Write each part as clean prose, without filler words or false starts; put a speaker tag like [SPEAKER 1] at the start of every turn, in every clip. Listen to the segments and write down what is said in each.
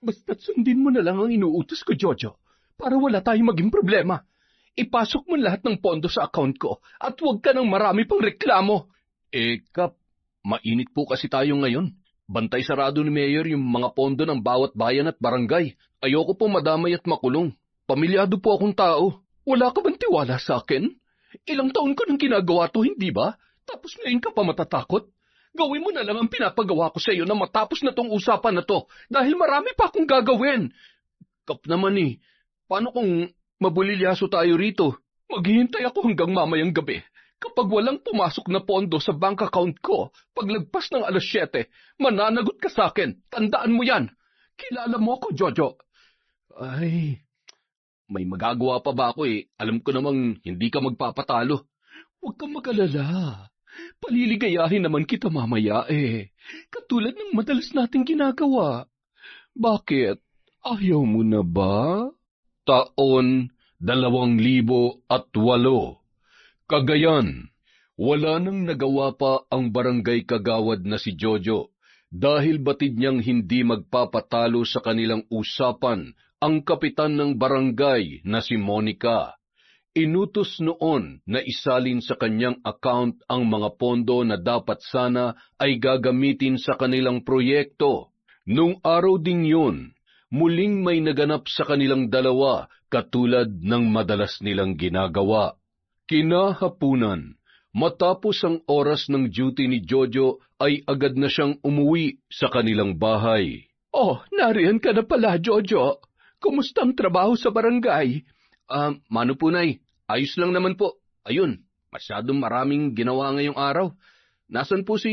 [SPEAKER 1] Basta't sundin mo na lang ang inuutos ko, Jojo, para wala tayong maging problema. Ipasok mo lahat ng pondo sa account ko at huwag ka ng marami pang reklamo. Kap, mainit po kasi tayo ngayon. Bantay sarado ni Mayor yung mga pondo ng bawat bayan at barangay. Ayoko po madamay at makulong. Pamilyado po akong tao. Wala ka bang tiwala sa akin? Ilang taon ko nang ginagawa to, hindi ba? Tapos ngayon ka pa matatakot? Gawin mo na lang ang pinapagawa ko sa iyo na matapos na tong usapan na to dahil marami pa akong gagawin. Kap naman paano kung mabulilyaso tayo rito? Maghihintay ako hanggang mamayang gabi. Kapag walang pumasok na pondo sa bank account ko, paglagpas ng alas 7, mananagot ka sa akin. Tandaan mo yan. Kilala mo ako, Jojo. Ay, may magagawa pa ba ako Alam ko namang hindi ka magpapatalo. Huwag kang mag-alala. Paliligayahin naman kita mamaya Katulad ng madalas nating ginagawa. Bakit? Ayaw mo na ba? Taon 2008. Cagayan. Wala nang nagawa pa ang barangay kagawad na si Jojo dahil batid niyang hindi magpapatalo sa kanilang usapan ang kapitan ng barangay na si Monica. Inutos noon na isalin sa kanyang account ang mga pondo na dapat sana ay gagamitin sa kanilang proyekto. Nung araw ding yun, muling may naganap sa kanilang dalawa katulad ng madalas nilang ginagawa. Kinahapunan, matapos ang oras ng duty ni Jojo ay agad na siyang umuwi sa kanilang bahay. Oh, nariyan ka na pala, Jojo. Kumusta ang trabaho sa barangay? Mano po, Nay? Ayos lang naman po. Ayun, masyadong maraming ginawa ngayong araw. Nasaan po si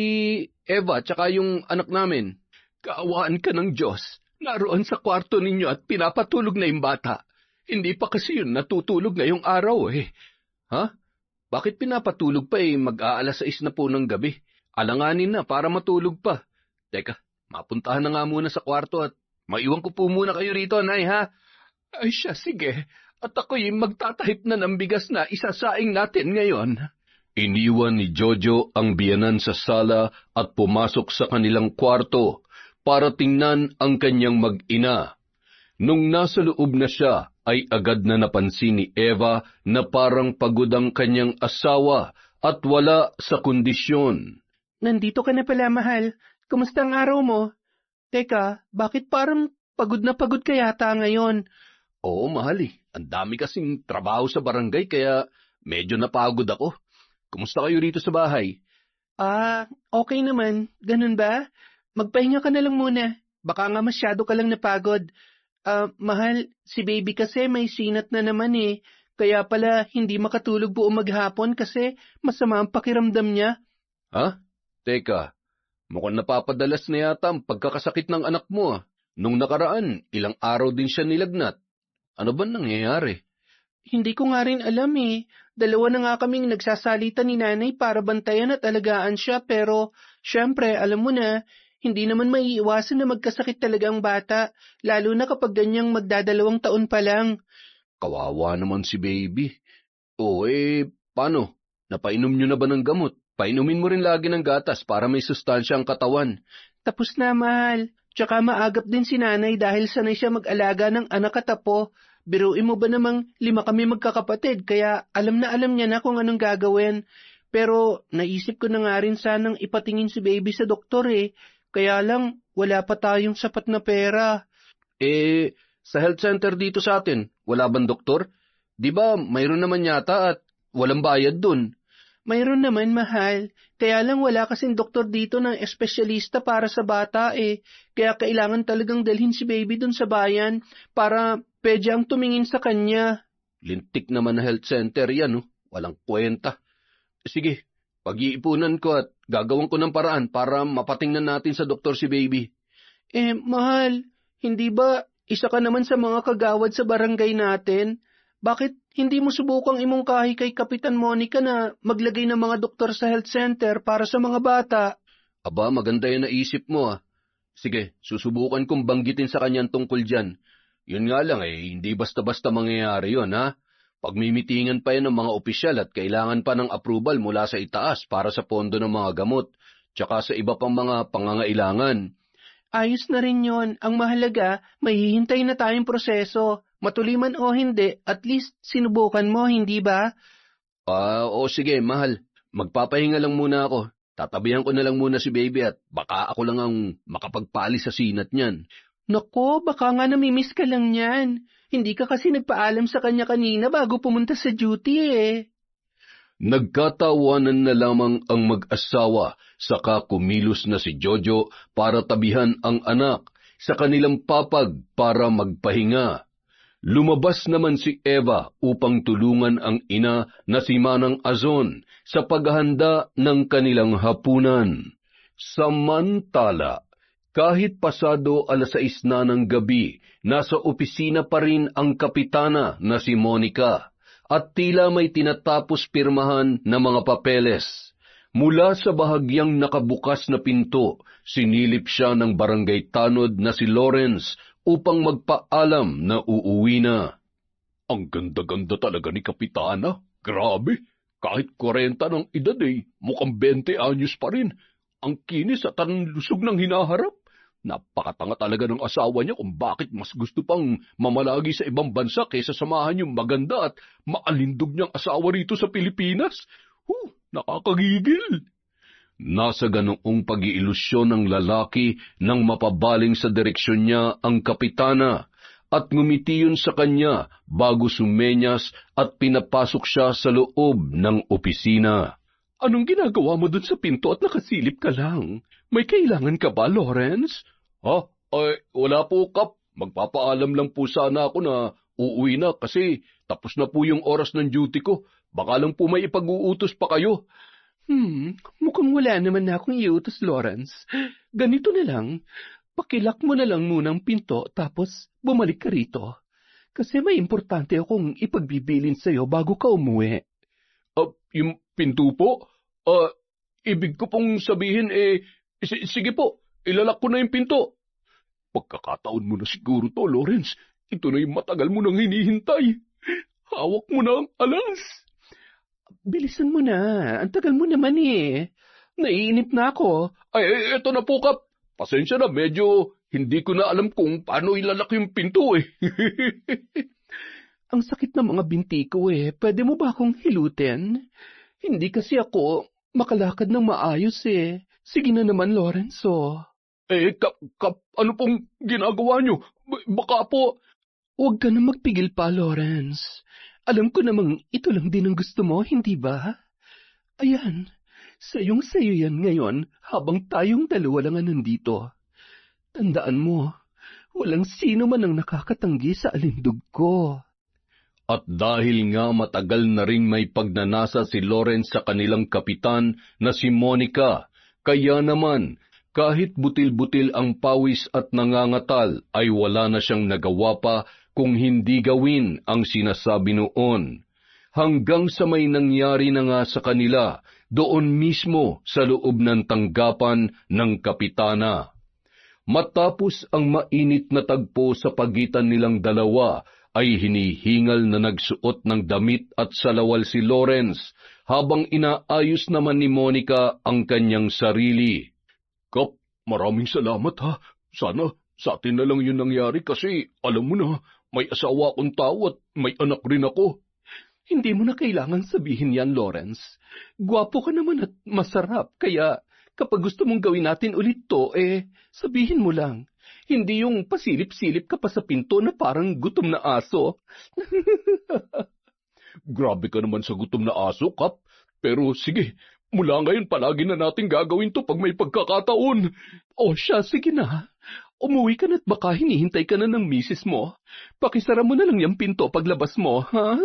[SPEAKER 1] Eva at saka yung anak namin? Kaawaan ka ng Diyos. Naroon sa kwarto ninyo at pinapatulog na yung bata. Hindi pa kasi yun natutulog ngayong araw Ha? Bakit pinapatulog pa mag-aalas 6 na po ng gabi? Alanganin na para matulog pa. Teka, mapuntahan na nga muna sa kwarto at maiwan ko po muna kayo rito, Nay, ha? Ay siya, sige. At ako'y magtatahip na ng bigas na isasaing natin ngayon. Iniwan ni Jojo ang biyanan sa sala at pumasok sa kanilang kwarto para tingnan ang kanyang mag-ina. Nung nasa loob na siya, ay agad na napansin ni Eva na parang pagod ang kanyang asawa at wala sa kondisyon. Nandito ka na pala, mahal. Kumusta ang araw mo? Teka, bakit parang pagod na pagod ka yata ngayon? Oo, mahal Ang dami kasing trabaho sa barangay kaya medyo napagod ako. Kumusta kayo rito sa bahay? Okay naman. Ganun ba? Magpahinga ka na lang muna. Baka nga masyado ka lang napagod. Mahal, si baby kasi may sinat na naman Kaya pala hindi makatulog buong maghapon kasi masama ang pakiramdam niya. Ha? Teka, mukhang napapadalas na yata ang pagkakasakit ng anak mo Nung nakaraan, ilang araw din siya nilagnat. Ano ba nangyayari? Hindi ko nga rin alam Dalawa na nga kaming nagsasalita ni nanay para bantayan at alagaan siya pero syempre alam mo na, hindi naman maiiwasan na magkasakit talaga ang bata, lalo na kapag ganyang magdadalawang taon pa lang. Kawawa naman si baby. Paano? Napainom nyo na ba ng gamot? Painumin mo rin lagi ng gatas para may sustansya ang katawan. Tapos na, mahal. Tsaka maagap din si nanay dahil sanay siya mag-alaga ng anak at apo. Biruin mo ba namang 5 kami magkakapatid, kaya alam niya na kung anong gagawin. Pero naisip ko na nga rin sanang ipatingin si baby sa doktor Kaya lang, wala pa tayong sapat na pera. Sa health center dito sa atin, wala bang doktor? Di ba mayroon naman yata at walang bayad dun? Mayroon naman, mahal. Kaya lang wala kasing doktor dito ng espesyalista para sa bata Kaya kailangan talagang dalhin si baby dun sa bayan para pwede ang tumingin sa kanya. Lintik naman na health center yan, Walang kwenta. Sige, pag-iipunan ko at gagawin ko ng paraan para mapatingnan natin sa doktor si baby. Mahal, hindi ba isa ka naman sa mga kagawad sa barangay natin? Bakit hindi mo subukang imungkahi kay Kapitan Monica na maglagay ng mga doktor sa health center para sa mga bata? Aba, maganda yung naisip mo Sige, susubukan kong banggitin sa kanyan tungkol dyan. Yun nga lang hindi basta-basta mangyayari yun Pagmimitingan pa yan ng mga opisyal at kailangan pa ng approval mula sa itaas para sa pondo ng mga gamot, tsaka sa iba pang mga pangangailangan.
[SPEAKER 2] Ayos na rin yon. Ang mahalaga, mahihintay na tayong proseso. Matuloy man o hindi, at least sinubukan mo, hindi ba?
[SPEAKER 1] Oo sige, mahal. Magpapahinga lang muna ako. Tatabihan ko na lang muna si baby at baka ako lang ang makapagpali sa sinat niyan.
[SPEAKER 2] Nako, baka nga namimiss ka lang niyan. Hindi ka kasi nagpaalam sa kanya kanina bago pumunta sa duty eh.
[SPEAKER 1] Nagkatawanan na lamang ang mag-asawa, saka kumilos na si Jojo para tabihan ang anak sa kanilang papag para magpahinga. Lumabas naman si Eva upang tulungan ang ina na si Manang Azon sa paghahanda ng kanilang hapunan. Samantala, kahit pasado 6:00 na ng gabi, nasa opisina pa rin ang kapitana na si Monica at tila may tinatapos pirmahan na mga papeles. Mula sa bahagyang nakabukas na pinto, sinilip siya ng barangay tanod na si Lawrence upang magpaalam na uuwi na. Ang ganda-ganda talaga ni Kapitana. Grabe, kahit 40 ng edad mukhang 20 anyos pa rin. Ang kinis at ang lusog ng hinaharap. Napakatanga talaga ng asawa niya kung bakit mas gusto pang mamalagi sa ibang bansa kaysa samahan yung maganda at maalindog niyang asawa rito sa Pilipinas. Nakakagigil. Nasa ganoong pag-iilusyon ng lalaki nang mapabaling sa direksyon niya ang kapitana at ngumiti yun sa kanya bago sumenyas at pinapasok siya sa loob ng opisina. Anong ginagawa mo dun sa pinto at nakasilip ka lang? May kailangan ka ba, Lawrence? Wala po, Kap. Magpapaalam lang po sana ako na uuwi na kasi tapos na po yung oras ng duty ko. Baka lang po may ipag-uutos pa kayo.
[SPEAKER 2] Mukhang wala naman na akong iutos, Lawrence. Ganito na lang, pakilak mo na lang muna ang pinto tapos bumalik ka rito. Kasi may importante akong ipagbibilin sa'yo bago ka umuwi.
[SPEAKER 1] Yung pinto po? Ibig ko pong sabihin sige po, ilalak ko na yung pinto. Pagkakataon mo na siguro to, Lawrence. Ito na yung matagal mo nang hinihintay. Hawak mo na ang alas.
[SPEAKER 2] Bilisan mo na. Ang tagal mo naman eh. Naiinip na ako.
[SPEAKER 1] Eto na po, Kap. Pasensya na, medyo hindi ko na alam kung paano ilalak yung pinto
[SPEAKER 2] Ang sakit ng mga binti ko eh. Pwede mo ba akong hilutin? Hindi kasi ako makalakad ng maayos eh. Sige na naman, Lorenzo.
[SPEAKER 1] Kap, ano pong ginagawa nyo? Baka po...
[SPEAKER 2] Huwag ka na magpigil pa, Lawrence. Alam ko namang ito lang din ang gusto mo, hindi ba? Ayan, sayong-sayo yan ngayon habang tayong dalawa lang nandito. Tandaan mo, walang sino man ang nakakatanggi sa alindog ko.
[SPEAKER 1] At dahil nga matagal na ring may pagnanasa si Lawrence sa kanilang kapitan na si Monica, kaya naman kahit butil-butil ang pawis at nangangatal ay wala na siyang nagawa pa kung hindi gawin ang sinasabi noon. Hanggang sa may nangyari na nga sa kanila doon mismo sa loob ng tanggapan ng kapitana. Matapos ang mainit na tagpo sa pagitan nilang dalawa, ay hinihingal na nagsuot ng damit at salawal si Lawrence habang inaayos naman ni Monica ang kanyang sarili. Kap, maraming salamat ha. Sana sa atin na lang yun nangyari kasi alam mo na, may asawa akong tao at may anak rin ako.
[SPEAKER 2] Hindi mo na kailangan sabihin yan, Lawrence. Gwapo ka naman at masarap, kaya kapag gusto mong gawin natin ulit to, sabihin mo lang. Hindi yung pasilip-silip ka pa sa pinto na parang gutom na aso.
[SPEAKER 1] Grabe ka naman sa gutom na aso, Kap. Pero sige, mula ngayon palagi na natin gagawin to pag may pagkakataon.
[SPEAKER 2] O siya, sige na. Umuwi ka na't baka hinihintay ka na ng misis mo. Pakisara mo na lang yung pinto paglabas mo, ha?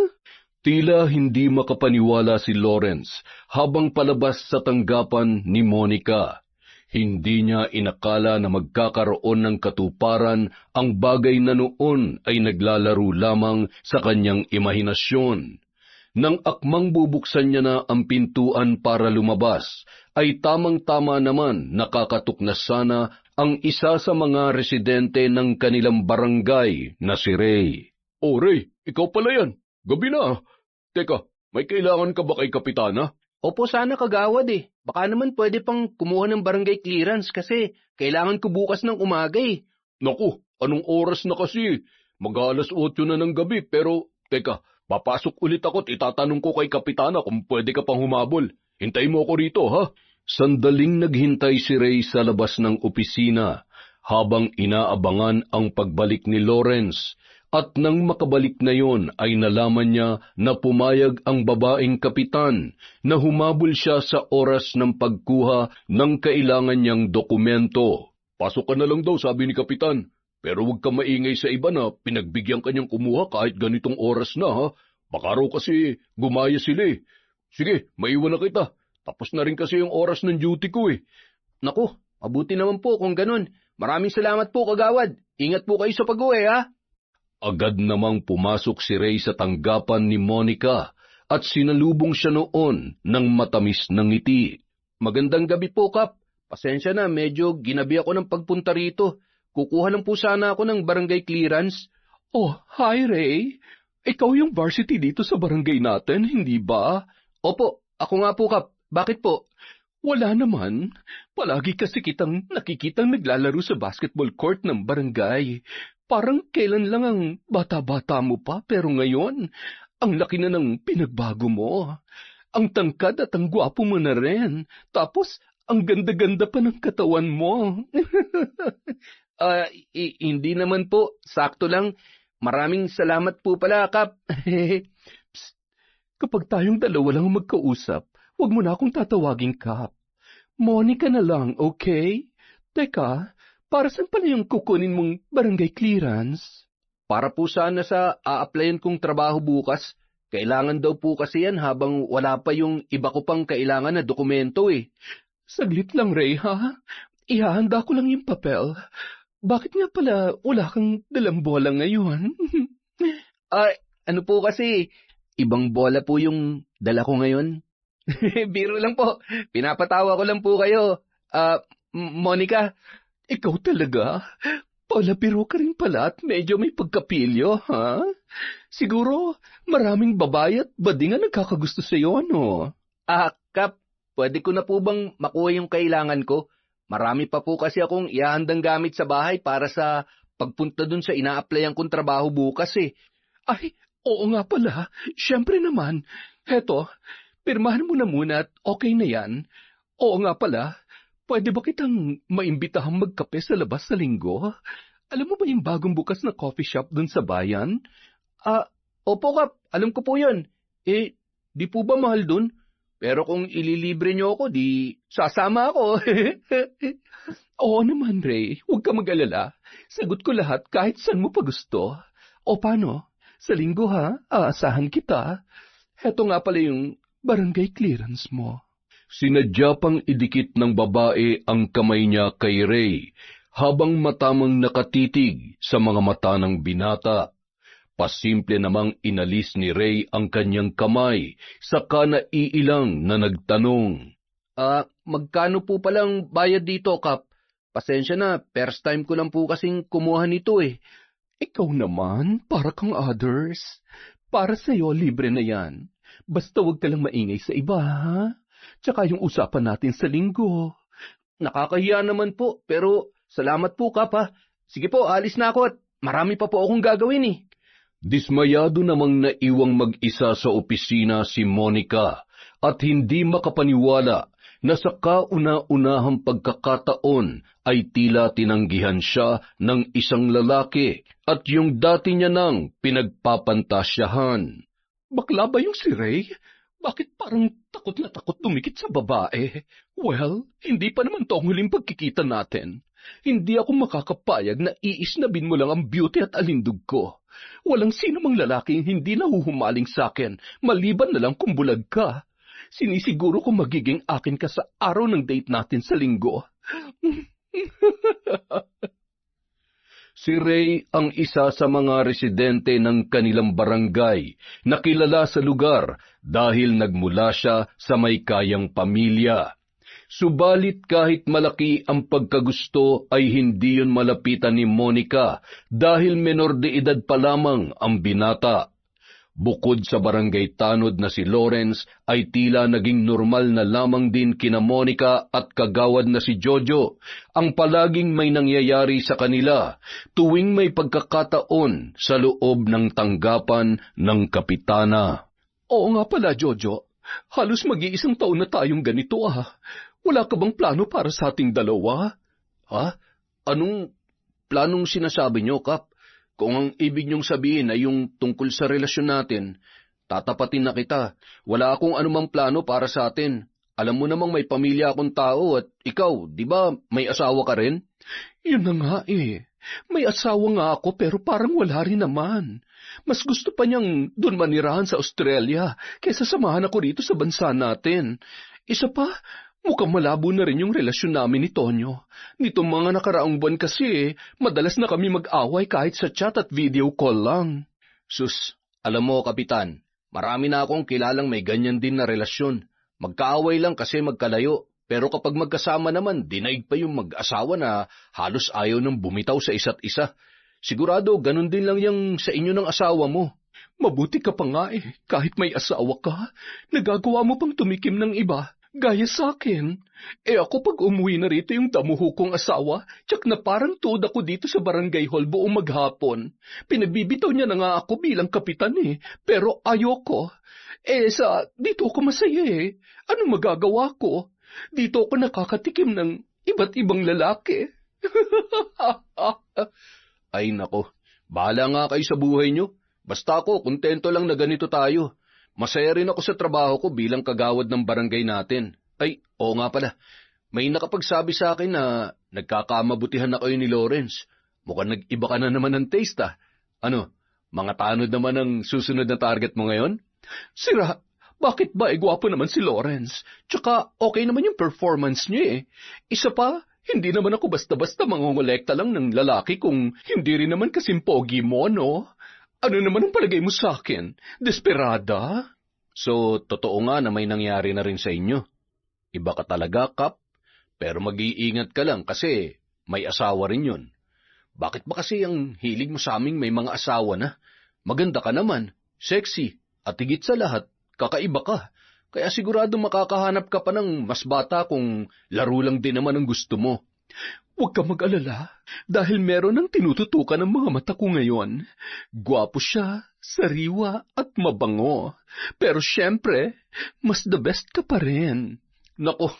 [SPEAKER 1] Tila hindi makapaniwala si Lawrence habang palabas sa tanggapan ni Monica. Hindi niya inakala na magkakaroon ng katuparan ang bagay na noon ay naglalaro lamang sa kanyang imahinasyon. Nang akmang bubuksan niya na ang pintuan para lumabas, ay tamang-tama naman nakakatok na sana ang isa sa mga residente ng kanilang barangay na si Ray. Ray, ikaw pala yan. Gabi na. Teka, may kailangan ka ba kay Kapitana?
[SPEAKER 2] Opo sana kagawad eh. Baka naman pwede pang kumuha ng barangay clearance kasi kailangan ko bukas ng umaga eh.
[SPEAKER 1] Naku, anong oras na kasi? Mag-8 na ng gabi pero, teka, papasok ulit ako at itatanong ko kay Kapitana kung pwede ka pang humabol. Hintayin mo ako rito, ha? Sandaling naghintay si Ray sa labas ng opisina habang inaabangan ang pagbalik ni Lawrence. At nang makabalik na yon ay nalaman niya na pumayag ang babaeng kapitan na humabol siya sa oras ng pagkuha ng kailangan niyang dokumento. Pasok ka na lang daw, sabi ni Kapitan. Pero huwag ka maingay sa iba na pinagbigyan kanyang kumuha kahit ganitong oras na, ha? Baka raw kasi gumaya sila eh. Sige, maiwan na kita. Tapos na rin kasi yung oras ng duty ko eh.
[SPEAKER 2] Naku, mabuti naman po kung ganun. Maraming salamat po kagawad. Ingat po kayo sa pag-uwi ha.
[SPEAKER 1] Agad namang pumasok si Ray sa tanggapan ni Monica at sinalubong siya noon ng matamis na ngiti.
[SPEAKER 2] Magandang gabi po, Kap. Pasensya na, medyo ginabi ako ng pagpunta rito. Kukuha lang po sana ako ng barangay clearance.
[SPEAKER 1] Oh, hi Ray. Ikaw yung varsity dito sa barangay natin, hindi ba?
[SPEAKER 2] Opo, ako nga po, Kap. Bakit po?
[SPEAKER 1] Wala naman. Palagi kasi kitang nakikitang naglalaro sa basketball court ng barangay. Parang kailan lang ang bata-bata mo pa, pero ngayon, ang laki na ng pinagbago mo. Ang tangkad at ang gwapo mo na rin. Tapos, ang ganda-ganda pa ng katawan mo.
[SPEAKER 2] Hindi naman po. Sakto lang. Maraming salamat po pala, Kap.
[SPEAKER 1] Psst, kapag tayong dalawa lang magkausap, huwag mo na akong tatawaging Kap. Monica na lang, okay? Teka, para saan pala yung kukunin mong barangay clearance?
[SPEAKER 2] Para po sana sa a-applyan kong trabaho bukas. Kailangan daw po kasi yan habang wala pa yung iba ko pang kailangan na dokumento eh.
[SPEAKER 1] Saglit lang, Ray, ha? Ihahanda ko lang yung papel. Bakit nga pala wala kang dalang bola ngayon?
[SPEAKER 2] Ano po kasi, ibang bola po yung dala ko ngayon. Biro lang po. Pinapatawa ko lang po kayo. Monica,
[SPEAKER 1] ikaw talaga? Palabiro ka rin pala at medyo may pagkapilyo, ha? Siguro maraming babae at bading ang nagkakagusto sa iyo, ano?
[SPEAKER 2] Kap, pwede ko na po bang makuha yung kailangan ko? Marami pa po kasi akong ihahandang gamit sa bahay para sa pagpunta dun sa ina-applyan kong trabaho bukas eh.
[SPEAKER 1] Ay, oo nga pala. Siyempre naman. Heto, pirmahan mo na muna at okay na yan. Oo nga pala. Pwede ba kitang maimbitahang magkape sa labas sa linggo? Alam mo ba yung bagong bukas na coffee shop dun sa bayan?
[SPEAKER 2] Opo Kap, alam ko po yun. Di po ba mahal dun? Pero kung ililibre niyo ako, di sasama ako.
[SPEAKER 1] Oo naman, Ray. Huwag ka mag-alala. Sagot ko lahat kahit saan mo pa gusto. O paano? Sa linggo ha? Aasahan kita. Heto nga pala yung barangay clearance mo.
[SPEAKER 2] Sinadya pang idikit ng babae ang kamay niya kay Ray habang matamang nakatitig sa mga mata ng binata. Pasimple namang inalis ni Ray ang kanyang kamay, saka naiilang na nagtanong. Magkano po palang bayad dito, Kap? Pasensya na, first time ko lang po kasing kumuha nito eh.
[SPEAKER 1] Ikaw naman, para kang others. Para sa'yo, libre na yan. Basta huwag ka lang maingay sa iba, ha? Tsaka yung usapan natin sa linggo.
[SPEAKER 2] Nakakahiya naman po, pero salamat po, Kap, ha? Sige po, alis na ako at marami pa po akong gagawin eh.
[SPEAKER 1] Dismayado namang naiwang mag-isa sa opisina si Monica at hindi makapaniwala na sa kauna-unahang pagkakataon ay tila tinanggihan siya ng isang lalaki at yung dati niya nang pinagpapantasyahan. Bakla ba yung si Ray? Bakit parang takot na takot dumikit sa babae? Well, hindi pa naman to ang huling pagkikita natin. Hindi ako makakapayag na iisnabin mo lang ang beauty at alindog ko. Walang sino mang lalaking hindi nahuhumaling sa akin, maliban na lang kung bulag ka. Sinisiguro ko magiging akin ka sa araw ng date natin sa linggo. Si Ray ang isa sa mga residente ng kanilang barangay na kilala sa lugar dahil nagmula siya sa may kayang pamilya. Subalit kahit malaki ang pagkagusto ay hindi yun malapitan ni Monica dahil menor de edad pa lamang ang binata. Bukod sa barangay tanod na si Lawrence, ay tila naging normal na lamang din kina Monica at kagawad na si Jojo ang palaging may nangyayari sa kanila tuwing may pagkakataon sa loob ng tanggapan ng kapitana.
[SPEAKER 2] Oo nga pala, Jojo. Halos mag-iisang taon na tayong ganito Wala ka bang plano para sa ating dalawa?
[SPEAKER 1] Ha? Anong planong sinasabi nyo, Kap? Kung ang ibig niyong sabihin ay yung tungkol sa relasyon natin, tatapatin na kita. Wala akong anumang plano para sa atin. Alam mo namang may pamilya akong tao at ikaw, di ba may asawa ka rin?
[SPEAKER 2] Yun na nga May asawa nga ako pero parang wala rin naman. Mas gusto pa niyang doon manirahan sa Australia kaysa samahan ako rito sa bansa natin. Isa pa, mukhang malabo na rin yung relasyon namin ni Tonyo. Nitong mga nakaraang buwan kasi, madalas na kami mag-away kahit sa chat at video call lang.
[SPEAKER 1] Sus, alam mo, Kapitan, marami na akong kilalang may ganyan din na relasyon. Magkaaway lang kasi magkalayo, pero kapag magkasama naman, dinaig pa yung mag-asawa na halos ayaw nang bumitaw sa isa't isa. Sigurado, ganun din lang yung sa inyo ng asawa mo.
[SPEAKER 2] Mabuti ka pa nga kahit may asawa ka, nagagawa mo pang tumikim ng iba. Gaya sa akin. Ako pag umuwi na rito yung damuho kong asawa, tsak na parang tuod ako dito sa barangay hall buong maghapon. Pinagbibitaw niya na nga ako bilang kapitan pero ayoko. Dito ako masaya Anong magagawa ko? Dito ako nakakatikim ng iba't ibang lalaki.
[SPEAKER 1] Ay nako, bahala nga kayo sa buhay nyo. Basta ako, kontento lang na ganito tayo. Masaya rin ako sa trabaho ko bilang kagawad ng barangay natin. Ay, oo nga pala. May nakapagsabi sa akin na nagkakamabutihan na kayo ni Lawrence. Mukhang nag-iba ka na naman ng taste Ano, mga tanod naman ang susunod na target mo ngayon?
[SPEAKER 2] Sira, bakit ba gwapo naman si Lawrence? Tsaka okay naman yung performance niya Isa pa, hindi naman ako basta-basta mangongolekta lang ng lalaki kung hindi rin naman kasing pogi mo, no? Ano naman ang palagay mo sa akin? Desperada?
[SPEAKER 1] So, totoo nga na may nangyari na rin sa inyo. Iba ka talaga, Kap. Pero mag-iingat ka lang kasi may asawa rin yun. Bakit ba kasi ang hilig mo sa aming may mga asawa na? Maganda ka naman, sexy, at higit sa lahat, kakaiba ka. Kaya sigurado makakahanap ka pa ng mas bata kung laro lang din naman ang gusto mo.
[SPEAKER 2] Huwag ka mag-alala, dahil meron ng tinututukan ng mga mata ko ngayon. Gwapo siya, sariwa at mabango. Pero syempre, mas the best ka pa rin.
[SPEAKER 1] Nako,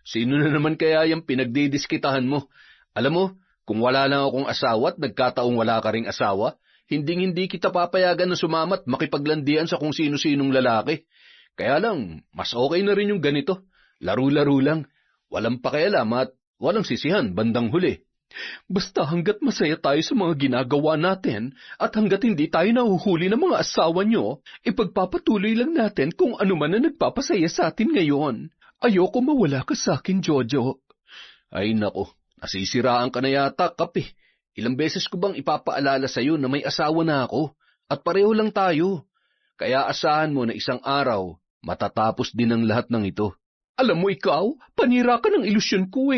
[SPEAKER 1] sino na naman kaya yung pinagdidiskitahan mo? Alam mo, kung wala lang akong asawa at nagkataong wala ka ring asawa, hinding-hindi kita papayagan na sumamat makipaglandian sa kung sino-sinong lalaki. Kaya lang, mas okay na rin yung ganito. Laro-laro lang, walang pakialam at walang sisihan bandang huli.
[SPEAKER 2] Basta hanggat masaya tayo sa mga ginagawa natin at hanggat hindi tayo nahuhuli ng mga asawa nyo, ipagpapatuloy lang natin kung ano man na nagpapasaya sa atin ngayon. Ayoko mawala ka sa akin, Jojo.
[SPEAKER 1] Ay nako, nasisiraan ka na yata, Kap Ilang beses ko bang ipapaalala sa'yo na may asawa na ako at pareho lang tayo. Kaya asahan mo na isang araw, matatapos din ang lahat ng ito.
[SPEAKER 2] Alam mo ikaw, panira ka ng ilusyon ko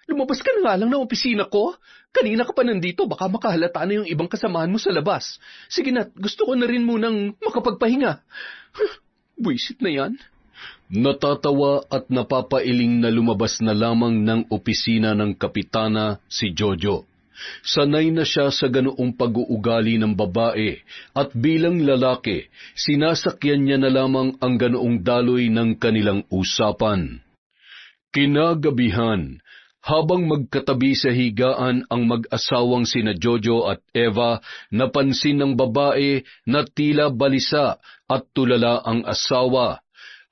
[SPEAKER 2] Lumabas ka na nga lang ng opisina ko. Kanina ka pa nandito, baka makahalata na yung ibang kasamahan mo sa labas. Sige na, gusto ko na rin munang makapagpahinga. Buisit na yan.
[SPEAKER 1] Natatawa at napapailing na lumabas na lamang ng opisina ng kapitana si Jojo. Sanay na siya sa ganoong pag-uugali ng babae at bilang lalaki, sinasakyan niya na lamang ang ganoong daloy ng kanilang usapan. Kinagabihan, habang magkatabi sa higaan ang mag-asawang sina Jojo at Eva, napansin ng babae na tila balisa at tulala ang asawa.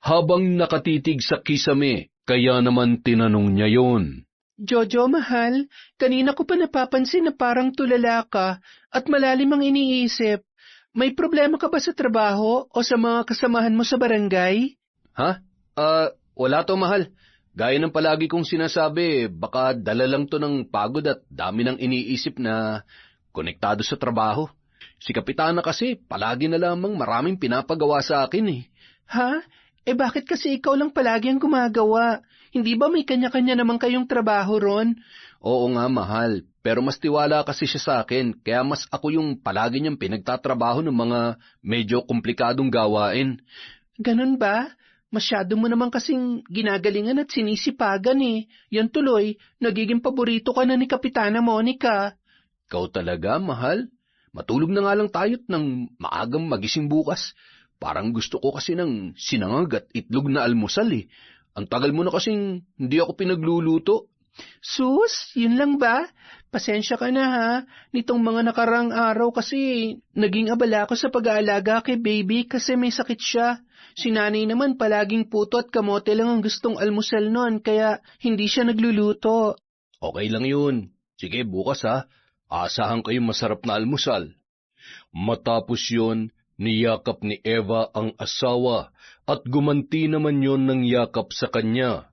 [SPEAKER 1] Habang nakatitig sa kisame, kaya naman tinanong niya yon.
[SPEAKER 3] Jojo, mahal, kanina ko pa napapansin na parang tulala ka at malalim ang iniisip. May problema ka ba sa trabaho o sa mga kasamahan mo sa barangay?
[SPEAKER 1] Ha? Wala to, mahal. Gaya ng palagi kong sinasabi, baka dala lang to ng pagod at dami ng iniisip na konektado sa trabaho. Si Kapitana kasi palagi na lamang maraming pinapagawa sa akin
[SPEAKER 3] Ha? Bakit kasi ikaw lang palagi ang gumagawa? Hindi ba may kanya-kanya naman kayong trabaho ron?
[SPEAKER 1] Oo nga, mahal. Pero mas tiwala kasi siya sa akin, kaya mas ako yung palagi niyang pinagtatrabaho ng mga medyo komplikadong gawain.
[SPEAKER 3] Ganun ba? Masyado mo naman kasing ginagalingan at sinisipagan eh. Yan tuloy, nagiging paborito ka na ni Kapitana Monica.
[SPEAKER 1] Ikaw talaga, mahal. Matulog na nga lang tayo't nang maagang magising bukas. Parang gusto ko kasi ng sinangag at itlog na almusal eh. Ang tagal mo na kasing hindi ako pinagluluto.
[SPEAKER 3] Sus, yun lang ba? Pasensya ka na ha. Nitong mga nakarang araw kasi naging abala ako sa pag-aalaga kay baby kasi may sakit siya. Si nanay naman palaging puto at kamote lang ang gustong almusal nun kaya hindi siya nagluluto.
[SPEAKER 1] Okay lang yun. Sige, bukas ha. Asahan kayong masarap na almusal. Matapos yun, niyakap ni Eva ang asawa at gumanti naman yon ng yakap sa kanya.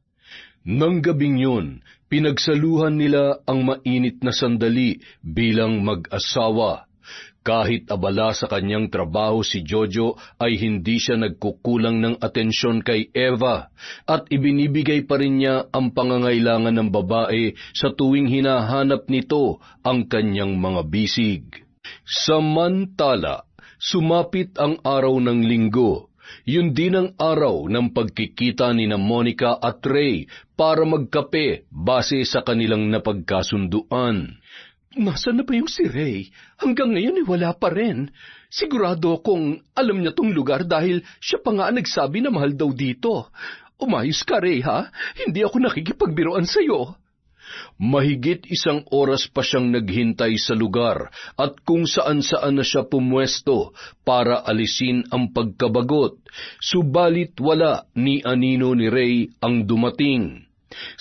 [SPEAKER 1] Nang gabing yun, pinagsaluhan nila ang mainit na sandali bilang mag-asawa. Kahit abala sa kanyang trabaho si Jojo ay hindi siya nagkukulang ng atensyon kay Eva at ibinibigay pa rin niya ang pangangailangan ng babae sa tuwing hinahanap nito ang kanyang mga bisig. Samantala, sumapit ang araw ng Linggo. Yun din ang araw ng pagkikita ni na Monica at Ray para magkape base sa kanilang napagkasunduan.
[SPEAKER 2] Nasaan na ba yung si Ray? Hanggang ngayon wala pa rin. Sigurado akong alam niya tong lugar dahil siya pa nga nagsabi na mahal daw dito. Umayos ka, Ray, ha? Hindi ako nakikipagbiruan sa'yo.
[SPEAKER 1] Mahigit 1 oras pa siyang naghintay sa lugar at kung saan-saan na siya pumwesto para alisin ang pagkabagot. Subalit wala ni anino ni Ray ang dumating.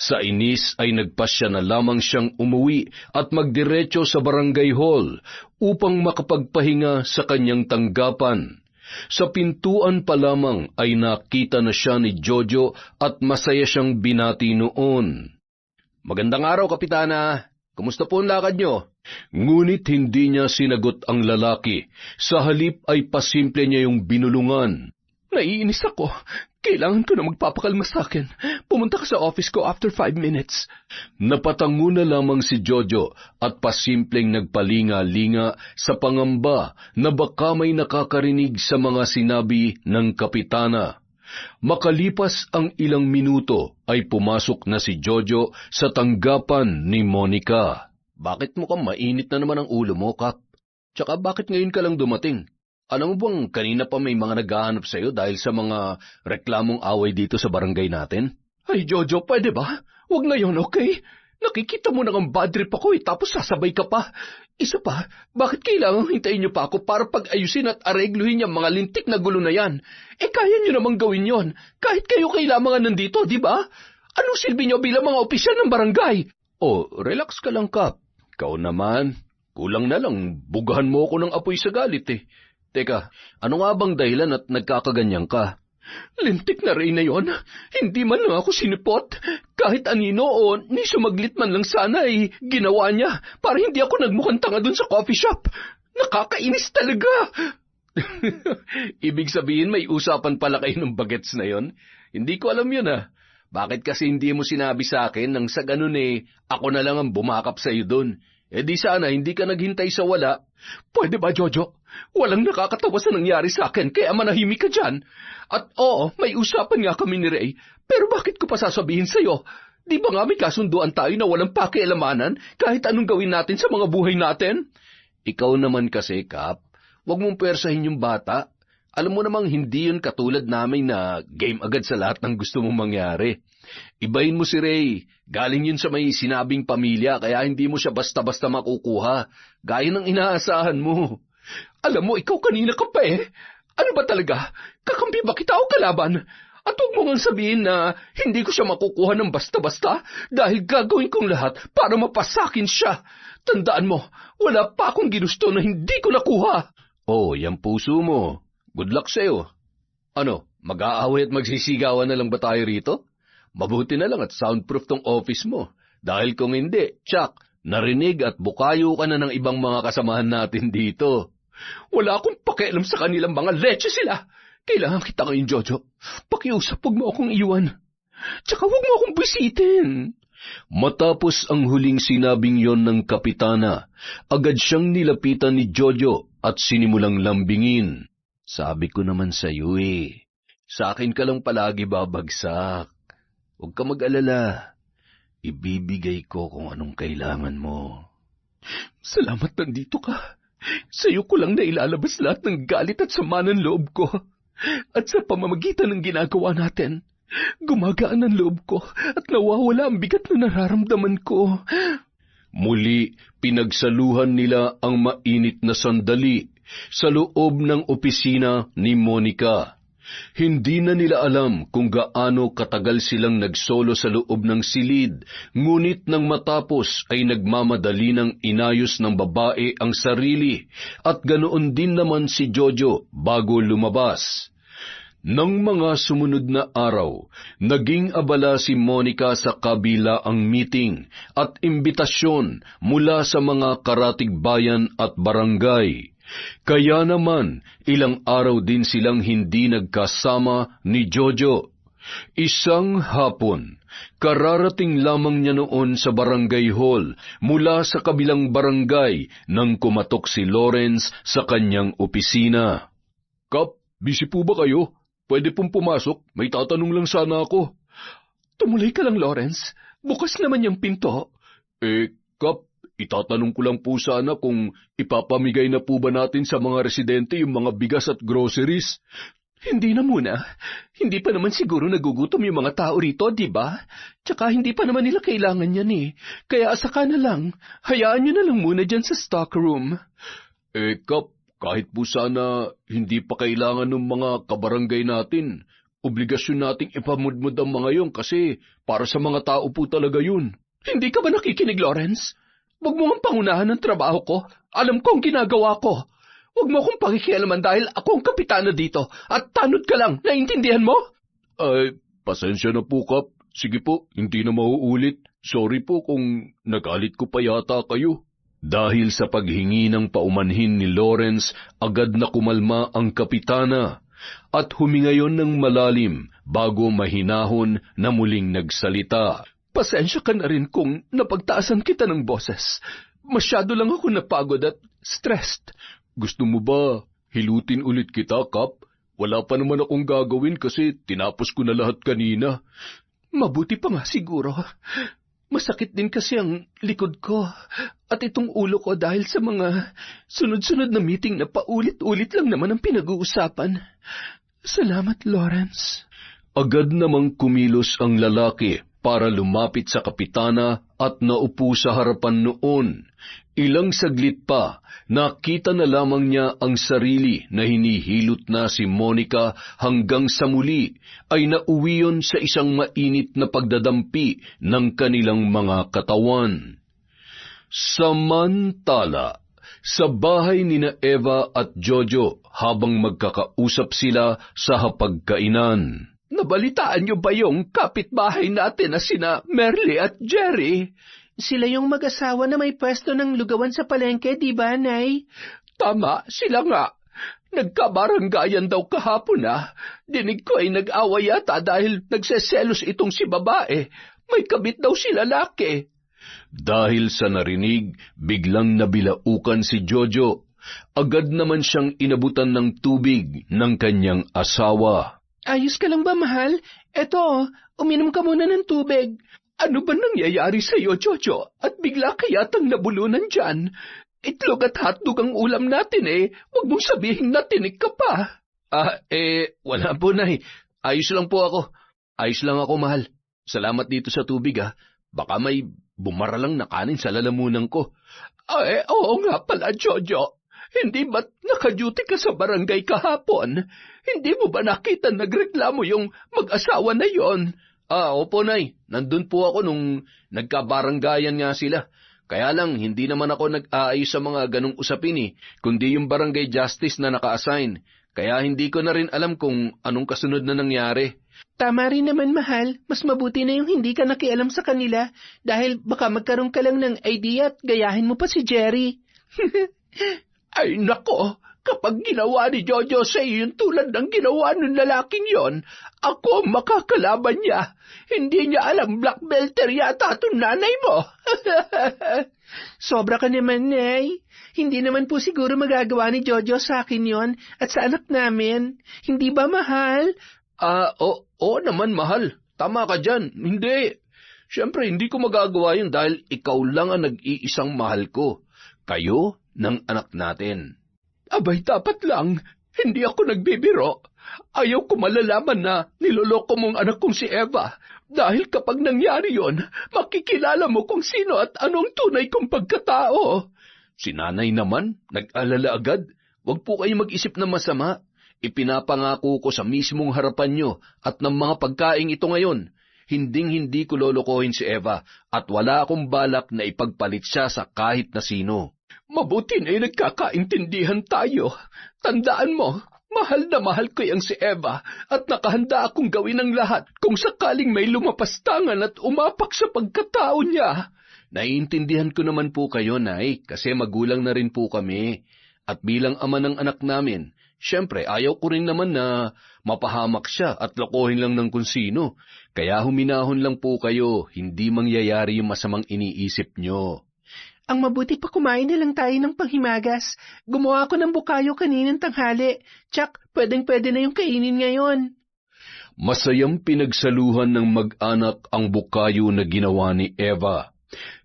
[SPEAKER 1] Sa inis ay nagpasya na lamang siyang umuwi at magdiretso sa barangay hall upang makapagpahinga sa kanyang tanggapan. Sa pintuan pa lamang ay nakita na siya ni Jojo at masaya siyang binati noon. Magandang araw, Kapitana. Kumusta po ang lakad nyo? Ngunit hindi niya sinagot ang lalaki. Sa halip ay pasimple niya yung binulungan.
[SPEAKER 2] Naiinis ako. Kailangan ko na magpapakalma sa akin. Pumunta ka sa office ko after 5 minutes.
[SPEAKER 1] Napatango na lamang si Jojo at pasimpleng nagpalinga-linga sa pangamba na baka may nakakarinig sa mga sinabi ng Kapitana. Makalipas ang ilang minuto ay pumasok na si Jojo sa tanggapan ni Monica. Bakit mukhang mainit na naman ang ulo mo, Kap? Tsaka bakit ngayon ka lang dumating? Alam mo bang kanina pa may mga naghahanap sa'yo dahil sa mga reklamong away dito sa barangay natin?
[SPEAKER 2] Ay, Jojo, pwede ba? Huwag ngayon, okay? Nakikita mo na ang bad trip ako tapos sasabay ka pa. Isa pa, bakit kailangan hintayin niyo pa ako para pag-ayusin at aregluhin yung mga lintik na gulo na yan? Kaya niyo namang gawin yon. Kahit kayo kailangan nandito, di ba? Anong silbi niyo bilang mga opisyal ng barangay?
[SPEAKER 1] Oh, relax ka lang, Kap. Ikaw naman, kulang na lang, bugahan mo ako ng apoy sa galit eh. Teka, ano nga bang dahilan at nagkakaganyan ka?
[SPEAKER 2] Lintik na rin na yon. Hindi man lang ako sinipot. Kahit anino o ni sumaglit man lang sana ay ginawa niya para hindi ako nagmukhang tanga dun sa coffee shop. Nakakainis talaga.
[SPEAKER 1] Ibig sabihin may usapan pala kayo ng bagets na yon? Hindi ko alam yun ah. Bakit kasi hindi mo sinabi sa akin nang sa ganun ako na lang ang bumakap sa iyo dun? Di sana hindi ka naghintay sa wala.
[SPEAKER 2] Pwede ba, Jojo? Walang nakakatawa sa nangyari sa akin, kaya manahimik ka dyan. At oo, may usapan nga kami ni Ray, pero bakit ko pa sasabihin sa'yo? Di ba nga may kasunduan tayo na walang pakialamanan kahit anong gawin natin sa mga buhay natin?
[SPEAKER 1] Ikaw naman kasi, Kap, wag mong pwersahin yung bata. Alam mo namang hindi yun katulad namin na game agad sa lahat ng gusto mong mangyari. Ibahin mo si Ray. Galing yun sa may sinabing pamilya kaya hindi mo siya basta-basta makukuha. Gaya ng inaasahan mo.
[SPEAKER 2] Alam mo, ikaw kanina ka pa eh. Ano ba talaga? Kakampi ba kita o kalaban? At huwag mo ngang sabihin na hindi ko siya makukuha ng basta-basta dahil gagawin kong lahat para mapasakin siya. Tandaan mo, wala pa akong ginusto na hindi ko nakuha.
[SPEAKER 1] Oh, yan puso mo. Good luck sa'yo. Ano, mag-aaway at magsisigawan na lang ba tayo rito? Mabuti na lang at soundproof tong office mo. Dahil kung hindi, tsak, narinig at bukayo ka na ng ibang mga kasamahan natin dito.
[SPEAKER 2] Wala akong pakialam sa kanilang mga leche sila. Kailangan kita ngayon, Jojo. Pakiusap, huwag mo akong iwan. Tsaka huwag mo akong bisitin.
[SPEAKER 1] Matapos ang huling sinabing yon ng kapitana, agad siyang nilapitan ni Jojo at sinimulang lambingin. Sabi ko naman sa iyo sa akin ka lang palagi babagsak. Huwag ka mag-alala. Ibibigay ko kung anong kailangan mo.
[SPEAKER 2] Salamat nandito ka. Sa iyo ko lang nailalabas lahat ng galit at sama ng loob ko. At sa pamamagitan ng ginagawa natin, gumagaan ang loob ko at nawawala ang bigat na nararamdaman ko.
[SPEAKER 1] Muli, pinagsaluhan nila ang mainit na sandali sa loob ng opisina ni Monica. Hindi na nila alam kung gaano katagal silang nagsolo sa loob ng silid, ngunit nang matapos ay nagmamadali ng inayos ng babae ang sarili at ganoon din naman si Jojo bago lumabas. Nang mga sumunod na araw, naging abala si Monica sa kabilaang meeting at imbitasyon mula sa mga karatig bayan at barangay. Kaya naman, ilang araw din silang hindi nagkasama ni Jojo. Isang hapon, kararating lamang niya noon sa barangay hall mula sa kabilang barangay nang kumatok si Lawrence sa kanyang opisina.
[SPEAKER 2] Kap, busy po ba kayo? Pwede pong pumasok, may tatanong lang sana ako. Tumuloy ka lang, Lawrence. Bukas naman yung pinto.
[SPEAKER 1] Kap, itatanong ko lang po sana kung ipapamigay na po ba natin sa mga residente yung mga bigas at groceries?
[SPEAKER 2] Hindi na muna. Hindi pa naman siguro nagugutom yung mga tao rito, di ba? Tsaka hindi pa naman nila kailangan yan Kaya asaka na lang. Hayaan nyo na lang muna dyan sa stockroom.
[SPEAKER 1] Kap, kahit po sana hindi pa kailangan ng mga kabarangay natin, obligasyon nating ipamudmud ang mga yon kasi para sa mga tao po talaga yun.
[SPEAKER 2] Hindi ka ba nakikinig, Lawrence? Huwag mo ang pangunahan ng trabaho ko. Alam ko ang ginagawa ko. Huwag mo akong pakikialaman dahil ako ang kapitana dito at tanod ka lang. Naintindihan mo?
[SPEAKER 1] Pasensya na po, Kap. Sige po, hindi na mauulit. Sorry po kung nagalit ko pa yata kayo. Dahil sa paghingi ng paumanhin ni Lawrence, agad na kumalma ang kapitana at humingayon ng malalim bago mahinahon na muling nagsalita.
[SPEAKER 2] Pasensya ka na rin kung napagtaasan kita ng boses. Masyado lang ako napagod at stressed.
[SPEAKER 1] Gusto mo ba hilutin ulit kita, Kap? Wala pa naman akong gagawin kasi tinapos ko na lahat kanina.
[SPEAKER 2] Mabuti pa nga siguro. Masakit din kasi ang likod ko at itong ulo ko dahil sa mga sunod-sunod na meeting na paulit-ulit lang naman ang pinag-uusapan. Salamat, Lawrence.
[SPEAKER 1] Agad namang kumilos ang lalaki para lumapit sa kapitana at naupo sa harapan noon. Ilang saglit pa, nakita na lamang niya ang sarili na hinihilot na si Monica hanggang sa muli ay nauwi yon sa isang mainit na pagdadampi ng kanilang mga katawan. Samantala, sa bahay nina Eva at Jojo habang magkakausap sila sa hapagkainan.
[SPEAKER 2] Nabalitaan niyo ba yung kapitbahay natin na sina Merle at Jerry?
[SPEAKER 3] Sila yung mag-asawa na may pwesto ng lugawan sa palengke, di ba, Nay?
[SPEAKER 2] Tama, sila nga. Nagkabaranggayan daw kahapon Dinig ko ay nag-away yata dahil nagseselos itong si babae. May kabit daw si lalaki.
[SPEAKER 1] Dahil sa narinig, biglang nabilaukan si Jojo. Agad naman siyang inabutan ng tubig ng kanyang asawa.
[SPEAKER 3] Ayos ka lang ba, mahal? Eto, uminom ka muna ng tubig.
[SPEAKER 2] Ano ba nangyayari sa iyo, Jojo? At bigla kayatang nabulunan dyan? Itlog at hotdog ang ulam natin Huwag mong sabihin na tinik ka pa.
[SPEAKER 1] Wala po, Nay. Ayos lang po ako. Ayos lang ako, mahal. Salamat dito sa tubig, Baka may bumara lang na kanin sa lalamunan ko.
[SPEAKER 2] Oo nga pala, Jojo. Hindi ba't naka-duty ka sa barangay kahapon? Hindi mo ba nakita nagreklamo yung mag-asawa na yon?
[SPEAKER 1] Opo, Nay. Nandun po ako nung nagkabaranggayan nga sila. Kaya lang, hindi naman ako nag-aayos sa mga ganong usapin kundi yung barangay justice na naka-assign. Kaya hindi ko na rin alam kung anong kasunod na nangyari.
[SPEAKER 3] Tama rin naman, mahal. Mas mabuti na yung hindi ka nakialam sa kanila dahil baka magkaroon ka lang ng idea at gayahin mo pa si Jerry.
[SPEAKER 2] Ay nako, Kapag ginawa ni Jojo sa iyo yung tulad ng ginawa ng lalaking yon, ako ang makakalaban niya. Hindi niya alam black belter yata itong nanay mo.
[SPEAKER 3] Sobra ka naman, Nay. Hindi naman po siguro magagawa ni Jojo sa akin yon at sa anak namin. Hindi ba, mahal?
[SPEAKER 1] Oo naman, mahal. Tama ka dyan. Hindi. Siyempre, hindi ko magagawa yun dahil ikaw lang ang nag-iisang mahal ko. Kayo ng anak natin.
[SPEAKER 2] Abay, dapat lang. Hindi ako nagbibiro. Ayaw ko malalaman na niloloko mong anak kong si Eva. Dahil kapag nangyari yon, makikilala mo kung sino at anong tunay kong pagkatao.
[SPEAKER 1] Si nanay naman, nag-alala agad. Huwag po kayo mag-isip na masama. Ipinapangako ko sa mismong harapan nyo at ng mga pagkaing ito ngayon. Hinding-hindi ko lolokohin si Eva at wala akong balak na ipagpalit siya sa kahit na sino.
[SPEAKER 2] Mabuti na'y nagkakaintindihan tayo. Tandaan mo, mahal na mahal ko yang si Eva at nakahanda akong gawin ang lahat kung sakaling may lumapastangan at umapak sa pagkatao niya.
[SPEAKER 1] Naiintindihan ko naman po kayo, Nay, kasi magulang na rin po kami. At bilang ama ng anak namin, siyempre ayaw ko rin naman na mapahamak siya at lokohin lang ng kung sino. Kaya huminahon lang po kayo, hindi mangyayari yung masamang iniisip nyo.
[SPEAKER 3] Ang mabuti pa kumain na lang tayo ng panghimagas. Gumawa ko ng bukayo kaninang tanghali. Tsak, pwedeng-pwede na yung kainin ngayon.
[SPEAKER 1] Masayang pinagsaluhan ng mag-anak ang bukayo na ginawa ni Eva.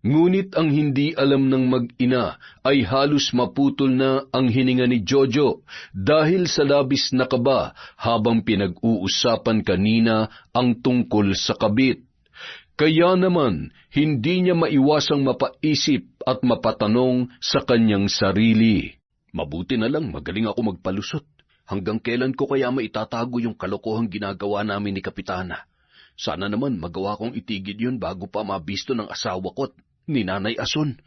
[SPEAKER 1] Ngunit ang hindi alam ng mag-ina ay halos maputol na ang hininga ni Jojo dahil sa labis na kaba habang pinag-uusapan kanina ang tungkol sa kabit. Kaya naman, hindi niya maiwasang mapaisip at mapatanong sa kanyang sarili. Mabuti na lang magaling ako magpalusot. Hanggang kailan ko kaya maitatago yung kalokohang ginagawa namin ni Kapitana? Sana naman magawa kong itigid yun bago pa mabisto ng asawa ko at ni Nanay Ason.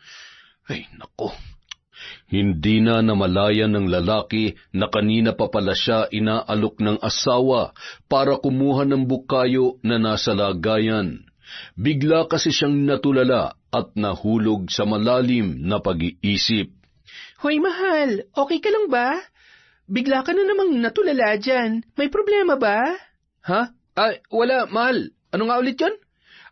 [SPEAKER 1] Ay, nako. Hindi na namalayan ng lalaki na kanina pa pala siya inaalok ng asawa para kumuha ng bukayo na nasa lagayan. Bigla kasi siyang natulala at nahulog sa malalim na pag-iisip.
[SPEAKER 3] Hoy, mahal, okay ka lang ba? Bigla ka na namang natulala dyan. May problema ba?
[SPEAKER 2] Ha? Ay, wala, mahal. Ano nga ulit yun?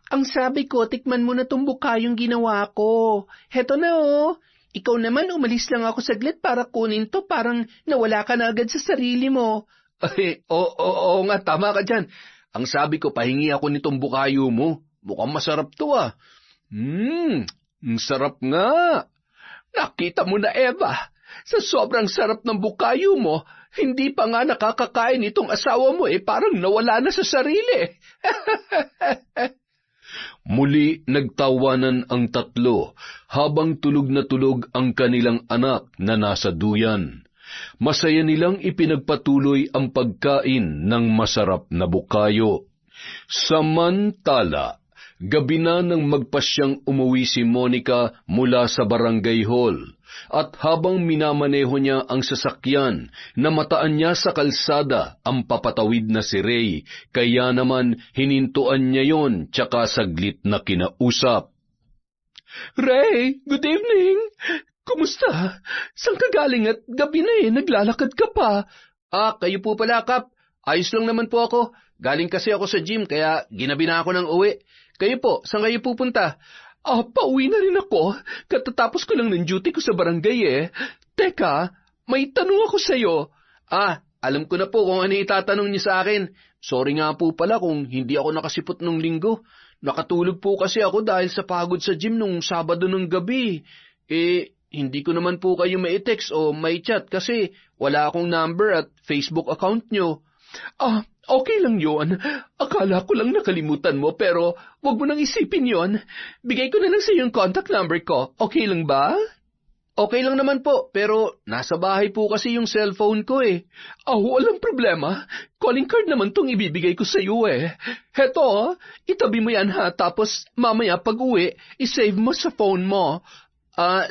[SPEAKER 3] Ang sabi ko, tikman mo na tong bukayong ginawa ko. Heto na oh. Ikaw naman, umalis lang ako saglit para kunin to. Parang nawala ka na agad sa sarili mo.
[SPEAKER 2] Ay, oo nga, tama ka dyan. Ang sabi ko, pahingi ako nitong bukayo mo. Mukhang masarap to ah. Ang sarap nga. Nakita mo na, Eva. Sa sobrang sarap ng bukayo mo, hindi pa nga nakakakain itong asawa mo parang nawala na sa sarili.
[SPEAKER 1] Muli nagtawanan ang tatlo habang tulog na tulog ang kanilang anak na nasa duyan. Masaya nilang ipinagpatuloy ang pagkain ng masarap na bukayo. Samantala, gabi na nang magpasyang umuwi si Monica mula sa barangay hall. At habang minamaneho niya ang sasakyan, namataan niya sa kalsada ang papatawid na si Ray, kaya naman hinintuan niya yon tsaka saglit na kinausap.
[SPEAKER 2] Ray, good evening! Kumusta? Saan ka galing at gabi na naglalakad ka pa?
[SPEAKER 3] Kayo po pala, Kap. Ayos lang naman po ako. Galing kasi ako sa gym, kaya ginabi na ako ng uwi. Kayo po, saan kayo pupunta?
[SPEAKER 2] Pauwi na rin ako. Katatapos ko lang ng duty ko sa barangay Teka, may tanong ako sa'yo.
[SPEAKER 3] Alam ko na po kung ano itatanong niyo sa akin. Sorry nga po pala kung hindi ako nakasipot nung linggo. Nakatulog po kasi ako dahil sa pagod sa gym nung Sabado ng gabi. Hindi ko naman po kayo mai-text o mai-chat kasi wala akong number at Facebook account nyo.
[SPEAKER 2] Okay lang yon. Akala ko lang nakalimutan mo pero wag mo nang isipin yon. Bigay ko na lang sa yung contact number ko. Okay lang ba?
[SPEAKER 3] Okay lang naman po, pero nasa bahay po kasi yung cellphone ko
[SPEAKER 2] Walang problema. Calling card naman tong ibibigay ko sa iyo Heto, itabi mo yan ha, tapos mamaya pag uwi, isave mo sa phone mo.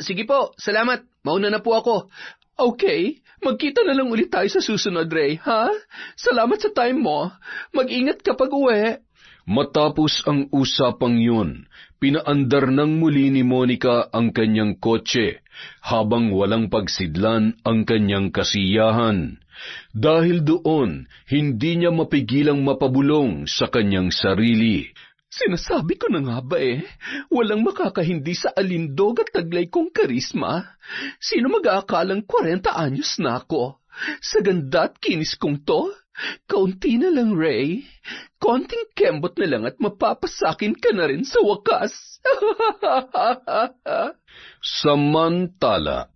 [SPEAKER 3] Sige po, salamat. Mauna na po ako.
[SPEAKER 2] Okay, magkita na lang ulit tayo sa susunod, Ray, ha? Salamat sa time mo. Mag-ingat kapag uwi.
[SPEAKER 1] Matapos ang usapang yun, Pinaandar ng muli ni Monica ang kanyang kotse habang walang pagsidlan ang kanyang kasiyahan. Dahil doon, hindi niya mapigilang mapabulong sa kanyang sarili.
[SPEAKER 2] Sinasabi ko na nga ba walang makakahindi sa alindog at taglay kong karisma. Sino mag-aakalang 40 anyos na ako? Sa ganda at kinis kong to? Kaunti na lang, Ray. Konting kembot na lang at mapapasakin ka na rin sa wakas.
[SPEAKER 1] Samantala,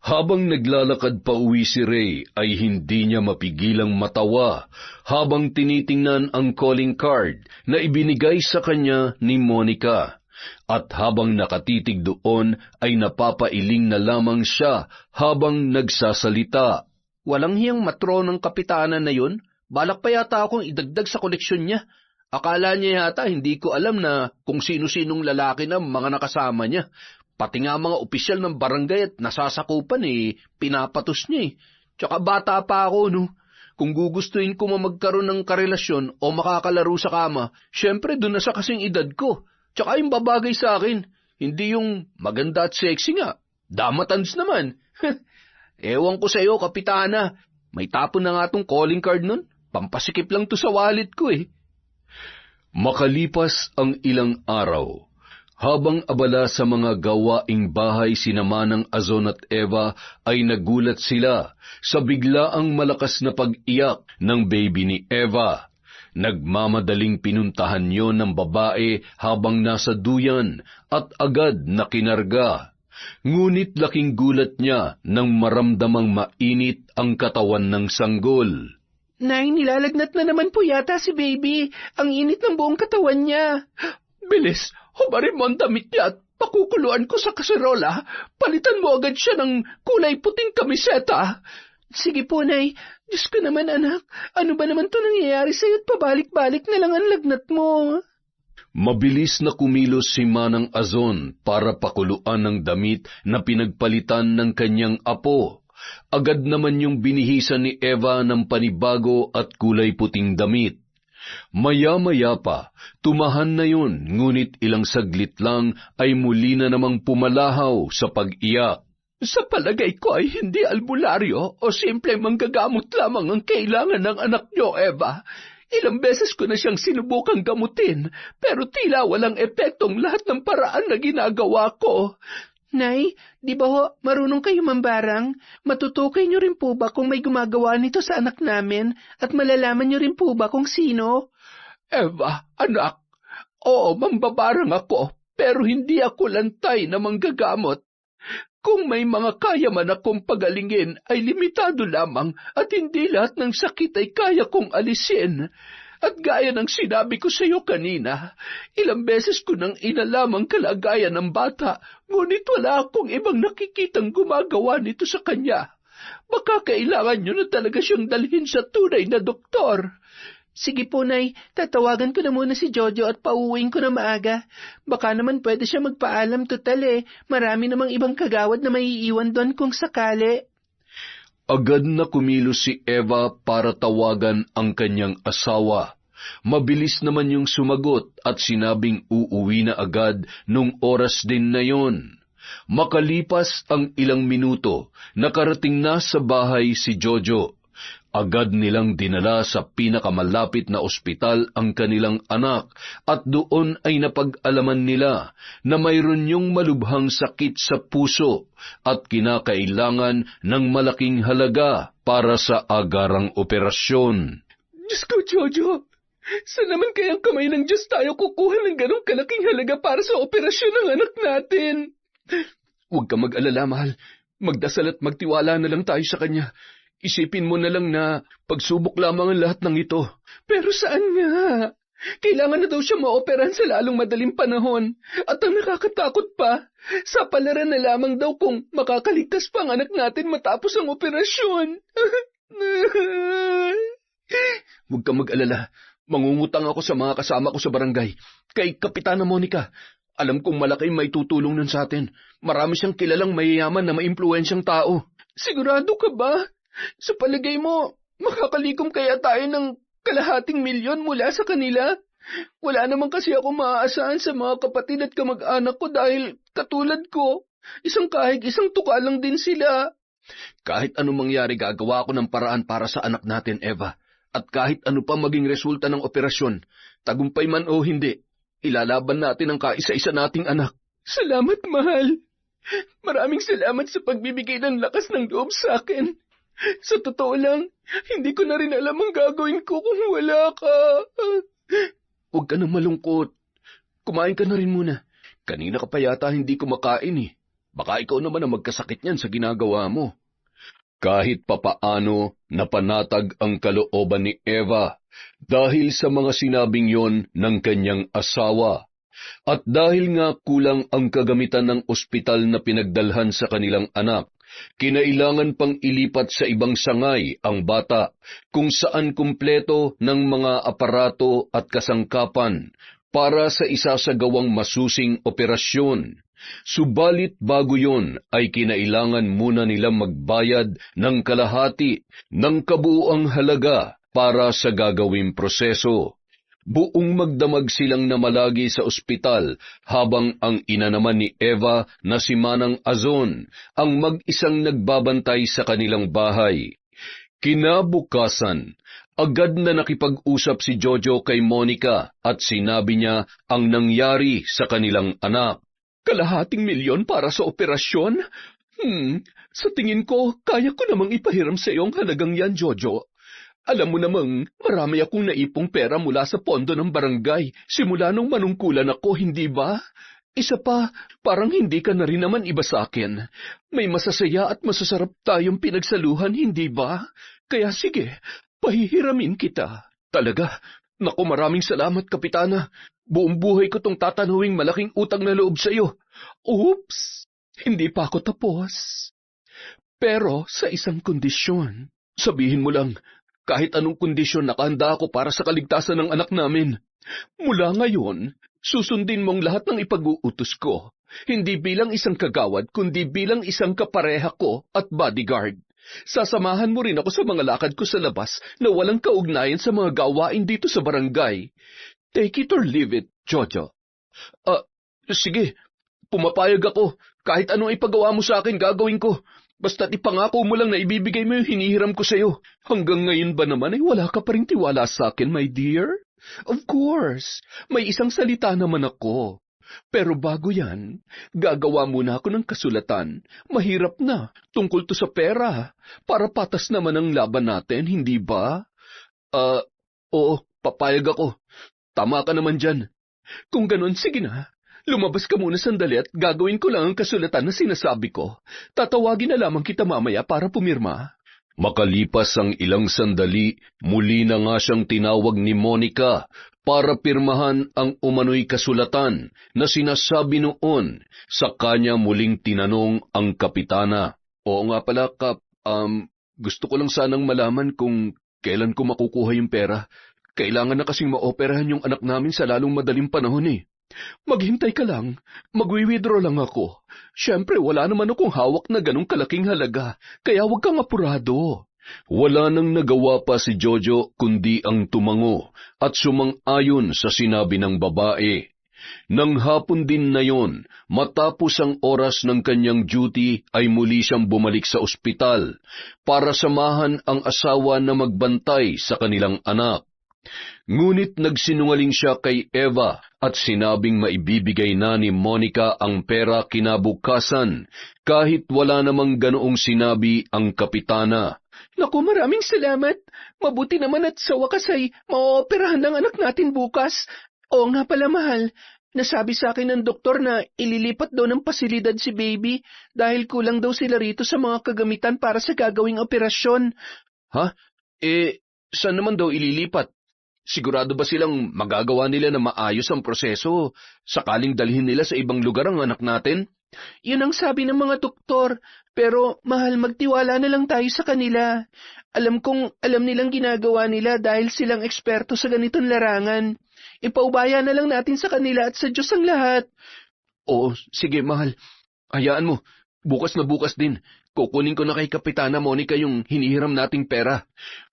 [SPEAKER 1] habang naglalakad pa uwi si Ray ay hindi niya mapigilang matawa habang tinitingnan ang calling card na ibinigay sa kanya ni Monica. At habang nakatitig doon ay napapailing na lamang siya habang nagsasalita.
[SPEAKER 3] Walang hiyang matronang kapitanan na yun. Balak pa yata akong idagdag sa koleksyon niya. Akala niya yata hindi ko alam na kung sino-sinong lalaki na mga nakasama niya. Pati nga mga opisyal ng barangay at nasasakupan pinapatos niya Tsaka bata pa ako no. Kung gugustuhin ko magkaroon ng karelasyon o makakalaro sa kama, syempre doon na sa kasing edad ko. Tsaka yung babagay sa akin, hindi yung maganda at sexy nga. Damatans naman. Ewan ko sa iyo, kapitana. May tapon na nga tong calling card nun. Pampasikip lang to sa wallet ko
[SPEAKER 1] Makalipas ang ilang araw, habang abala sa mga gawaing bahay sina Manang Azon at Eva ay nagulat sila sa biglaang malakas na pag-iyak ng baby ni Eva. Nagmamadaling pinuntahan yon ng babae habang nasa duyan at agad na kinarga. Ngunit laking gulat niya nang maramdamang mainit ang katawan ng sanggol.
[SPEAKER 3] Nay, nilalagnat na naman po yata si baby. Ang init ng buong katawan niya.
[SPEAKER 2] Bilis, hubarin mo ang damit niya at pakukuluan ko sa kaserola. Palitan mo agad siya ng kulay puting kamiseta.
[SPEAKER 3] Sige po, Nay. Diyos ko naman, anak. Ano ba naman to nangyayari sa'yo at pabalik-balik na lang ang lagnat mo?
[SPEAKER 1] Mabilis na kumilos si Manang Azon para pakuluan ng damit na pinagpalitan ng kanyang apo. Agad naman yung binihisan ni Eva ng panibago at kulay puting damit. Maya-maya pa, tumahan na yun, ngunit ilang saglit lang ay muli na namang pumalahaw sa pag-iyak.
[SPEAKER 2] Sa palagay ko ay hindi albularyo o simple manggagamot lamang ang kailangan ng anak niyo, Eva. Ilang beses ko na siyang sinubukang gamutin, pero tila walang epektong lahat ng paraan na ginagawa ko.
[SPEAKER 3] Nay, di ba ho, marunong kayo mambarang? Matutukay niyo rin po ba kung may gumagawa nito sa anak namin at malalaman niyo rin po ba kung sino?
[SPEAKER 2] Eva, anak, oo, mambabarang ako, pero hindi ako lantay na manggagamot. Kung may mga kaya man akong pagalingin ay limitado lamang at hindi lahat ng sakit ay kaya kong alisin. At gaya ng sinabi ko sa iyo kanina, ilang beses ko nang inalamang kalagayan ng bata, ngunit wala akong ibang nakikitang gumagawa nito sa kanya. Baka kailangan niyo na talaga siyang dalhin sa tunay na doktor.
[SPEAKER 3] Sige po, Nay. Tatawagan ko na muna si Jojo at pauwiin ko na maaga. Baka naman pwede siya magpaalam total Marami namang ibang kagawad na maiiwan doon kung sakali.
[SPEAKER 1] Agad na kumilos si Eva para tawagan ang kanyang asawa. Mabilis naman yung sumagot at sinabing uuwi na agad nung oras din na yon. Makalipas ang ilang minuto, nakarating na sa bahay si Jojo. Agad nilang dinala sa pinakamalapit na ospital ang kanilang anak at doon ay napag-alaman nila na mayroon yung malubhang sakit sa puso at kinakailangan ng malaking halaga para sa agarang operasyon.
[SPEAKER 2] Diyos ko, Jojo! Saan naman kayang kamay ng Diyos tayo kukuha ng ganong kalaking halaga para sa operasyon ng anak natin? Huwag ka mag-alala, mahal. Magdasal at magtiwala na lang tayo sa Kanya. Isipin mo na lang na pagsubok lamang ang lahat ng ito. Pero saan nga? Kailangan na daw siya maoperan sa lalong madaling panahon. At ang nakakatakot pa, sa palaran na lamang daw kung makakaligtas pa ang anak natin matapos ang operasyon. Huwag ka mag-alala. Mangungutang ako sa mga kasama ko sa barangay. Kay Kapitana Monica. Alam kong malaki may tutulong nun sa atin. Marami siyang kilalang mayayaman na maimpluwensyang tao. Sigurado ka ba? Sa palagay mo, makakalikom kaya tayo ng 250,000 mula sa kanila? Wala naman kasi ako maaasahan sa mga kapatid at kamag-anak ko dahil katulad ko, isang kahig, isang tuka lang din sila.
[SPEAKER 1] Kahit anong mangyari, gagawa ako ng paraan para sa anak natin, Eva. At kahit ano pa maging resulta ng operasyon, tagumpay man o hindi, ilalaban natin ang kaisa-isa nating anak.
[SPEAKER 2] Salamat, mahal. Maraming salamat sa pagbibigay ng lakas ng loob sa akin. Sa totoo lang, hindi ko na rin alam ang gagawin ko kung wala ka.
[SPEAKER 1] Huwag ka nang malungkot. Kumain ka na rin muna. Kanina ka pa yata hindi kumakain eh. Baka ikaw naman ang magkasakit niyan sa ginagawa mo. Kahit papaano, napanatag ang kalooban ni Eva dahil sa mga sinabing yon ng kanyang asawa. At dahil nga kulang ang kagamitan ng ospital na pinagdalhan sa kanilang anak, kinailangan pang ilipat sa ibang sangay ang bata kung saan kumpleto ng mga aparato at kasangkapan para sa isasagawang masusing operasyon. Subalit bago yon ay kinailangan muna nilang magbayad ng kalahati ng kabuuang halaga para sa gagawing proseso. Buong magdamag silang namalagi sa ospital habang ang ina naman ni Eva na si Manang Azon ang mag-isang nagbabantay sa kanilang bahay. Kinabukasan, agad na nakipag-usap si Jojo kay Monica at sinabi niya ang nangyari sa kanilang anak.
[SPEAKER 2] $250,000 para sa operasyon? Sa tingin ko, kaya ko namang ipahiram sa iyo ang halagang yan, Jojo. Alam mo namang, marami akong naipong pera mula sa pondo ng barangay, simula nung manungkulan ako, hindi ba? Isa pa, parang hindi ka na rin naman iba sa akin. May masasaya at masasarap tayong pinagsaluhan, hindi ba? Kaya sige, pahihiramin kita. Talaga? Naku, maraming salamat, Kapitana. Buong buhay ko tong tatanuwing malaking utang na loob sa iyo. Oops! Hindi pa ako tapos. Pero sa isang kondisyon, sabihin mo lang, kahit anong kondisyon nakahanda ako para sa kaligtasan ng anak namin. Mula ngayon, susundin mong lahat ng ipag-uutos ko. Hindi bilang isang kagawad, kundi bilang isang kapareha ko at bodyguard. Sasamahan mo rin ako sa mga lakad ko sa labas na walang kaugnayan sa mga gawain dito sa barangay. Take it or leave it, Jojo. Sige, pumapayag ako. Kahit anong ipagawa mo sa akin, gagawin ko. Basta't ipangako mo lang na ibibigay mo yung hinihiram ko sa'yo. Hanggang ngayon ba naman ay wala ka pa rin tiwala sa akin, my dear? Of course, may isang salita naman ako. Pero bago yan, gagawa muna ako ng kasulatan. Mahirap na, tungkol to sa pera. Para patas naman ang laban natin, hindi ba? Oo, papayag ako. Tama ka naman dyan. Kung ganun, sige na. Lumabas ka muna sandali at gagawin ko lang ang kasulatan na sinasabi ko. Tatawagin na lamang kita mamaya para pumirma.
[SPEAKER 1] Makalipas ang ilang sandali, muli na nga siyang tinawag ni Monica para pirmahan ang umano'y kasulatan na sinasabi noon. Sa kanya muling tinanong ang kapitana. Oo nga pala, Kap, gusto ko lang sanang malaman kung kailan ko makukuha yung pera. Kailangan na kasing maoperahan yung anak namin sa lalong madaling panahon eh.
[SPEAKER 2] Maghintay ka lang, magwi-withdraw lang ako. Siyempre, wala naman akong hawak na ganong kalaking halaga, kaya huwag kang apurado.
[SPEAKER 1] Wala nang nagawa pa si Jojo kundi ang tumango at sumang-ayon sa sinabi ng babae. Nang hapon din na yon, matapos ang oras ng kanyang duty ay muli siyang bumalik sa ospital para samahan ang asawa na magbantay sa kanilang anak. Ngunit nagsinungaling siya kay Eva at sinabing maibibigay na ni Monica ang pera kinabukasan kahit wala namang ganoong sinabi ang kapitana.
[SPEAKER 2] Naku, maraming salamat. Mabuti naman at sa wakas ay maooperahan ng anak natin bukas. Oo nga pala, mahal. Nasabi sa akin ng doktor na ililipat daw ng pasilidad si baby dahil kulang daw sila rito sa mga kagamitan para sa gagawing operasyon.
[SPEAKER 1] Ha? Saan naman daw ililipat? Sigurado ba silang magagawa nila na maayos ang proseso sakaling dalhin nila sa ibang lugar ang anak natin?
[SPEAKER 2] Yun ang sabi ng mga doktor, pero mahal, magtiwala na lang tayo sa kanila. Alam kong alam nilang ginagawa nila dahil silang eksperto sa ganitong larangan. Ipaubaya na lang natin sa kanila at sa Diyos ang lahat.
[SPEAKER 1] Oo, sige mahal. Hayaan mo.
[SPEAKER 2] bukas na bukas din. Kukunin ko na kay Kapitana Monica yung hinihiram nating pera.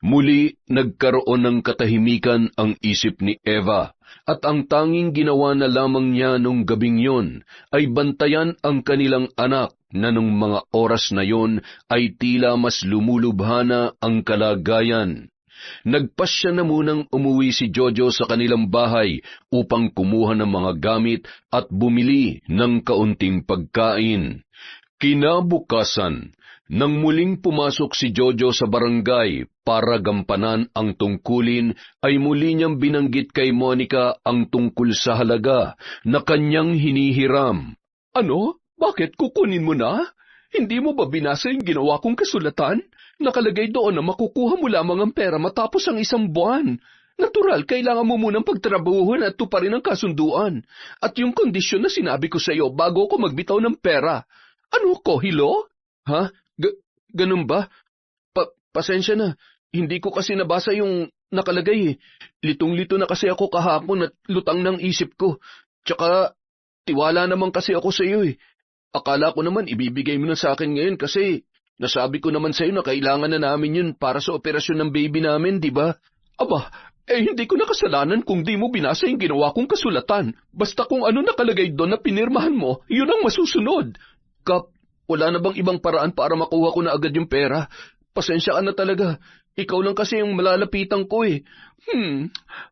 [SPEAKER 1] Muli nagkaroon ng katahimikan ang isip ni Eva, at ang tanging ginawa na lamang niya nung gabing yon ay bantayan ang kanilang anak na nung mga oras na yon ay tila mas lumulubhana ang kalagayan. Nagpasya na munang umuwi si Jojo sa kanilang bahay upang kumuha ng mga gamit at bumili ng kaunting pagkain. Kinabukasan, nang muling pumasok si Jojo sa barangay para gampanan ang tungkulin, ay muli niyang binanggit kay Monica ang tungkol sa halaga na kanyang hinihiram.
[SPEAKER 2] Ano? Bakit kukunin mo na? Hindi mo ba binasa yung ginawa kong kasulatan? Nakalagay doon na makukuha mo lamang ang pera matapos ang 1 buwan. Natural, kailangan mo munang pagtrabahuhan at tuparin ang kasunduan. At yung kondisyon na sinabi ko sa iyo bago ako magbitaw ng pera. Ano ko, hilo? Ha? Ganun ba? Pasensya na. Hindi ko kasi nabasa yung nakalagay eh. Litong-lito na kasi ako kahapon at lutang ng isip ko. Tsaka, tiwala naman kasi ako sa iyo eh. Akala ko naman ibibigay mo na sa akin ngayon kasi nasabi ko naman sa iyo na kailangan na namin yun para sa operasyon ng baby namin, di ba? Aba, hindi ko na kasalanan kung di mo binasa yung ginawa kong kasulatan. Basta kung ano nakalagay doon na pinirmahan mo, yun ang masusunod. Kap, wala na bang ibang paraan para makuha ko na agad yung pera? Pasensya ka na talaga. Ikaw lang kasi yung malalapitan ko eh.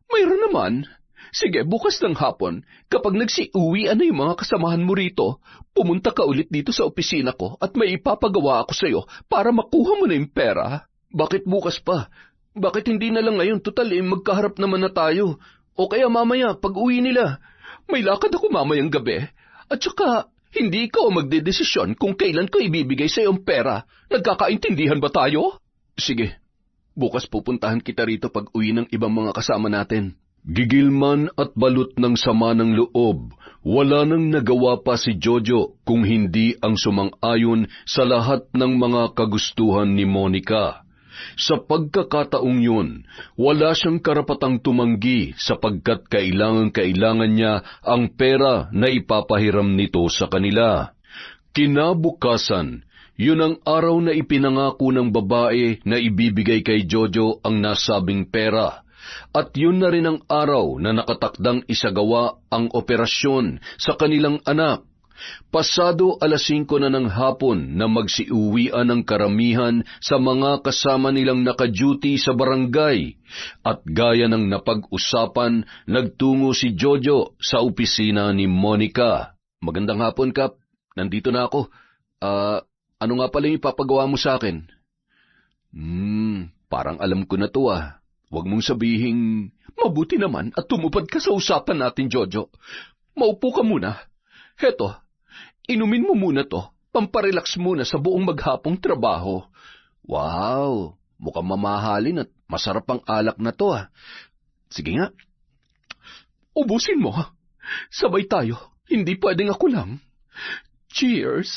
[SPEAKER 2] Mayroon naman. Sige, bukas ng hapon, kapag nagsiuwian na yung mga kasamahan mo rito, pumunta ka ulit dito sa opisina ko at may ipapagawa ako sa iyo para makuha mo na yung pera. Bakit bukas pa? Bakit hindi na lang ngayon? Total magkaharap naman na tayo. O kaya mamaya, pag uwi nila. May lakad ako mamayang gabi. At saka, hindi ikaw magdedesisyon kung kailan ko ibibigay sa iyong pera. Nagkakaintindihan ba tayo? Sige, bukas pupuntahan kita rito pag uwi ng ibang mga kasama natin.
[SPEAKER 1] Gigil man at balot ng sama ng loob, wala nang nagawa pa si Jojo kung hindi ang sumang-ayon sa lahat ng mga kagustuhan ni Monica. Sa pagkakataong yun, wala siyang karapatang tumanggi sapagkat kailangan niya ang pera na ipapahiram nito sa kanila. Kinabukasan, yun ang araw na ipinangako ng babae na ibibigay kay Jojo ang nasabing pera. At yun na rin ang araw na nakatakdang isagawa ang operasyon sa kanilang anak. Pasado 5:00 na ng hapon na magsiuwian ang karamihan sa mga kasama nilang naka-duty sa barangay. At gaya ng napag-usapan, nagtungo si Jojo sa opisina ni Monica. Magandang hapon, Kap. Nandito na ako. Ano nga pala yung ipapagawa mo sa akin? Parang alam ko na to ah. Huwag mong sabihing, mabuti naman at tumupad ka sa usapan natin, Jojo. Maupo ka muna. Heto, inumin mo muna to, pamparelax muna sa buong maghapong trabaho. Wow, mukhang mamahalin at masarap ang alak na to ah. Sige nga. Ubusin mo. Sabay tayo, hindi pwedeng ako lang. Cheers!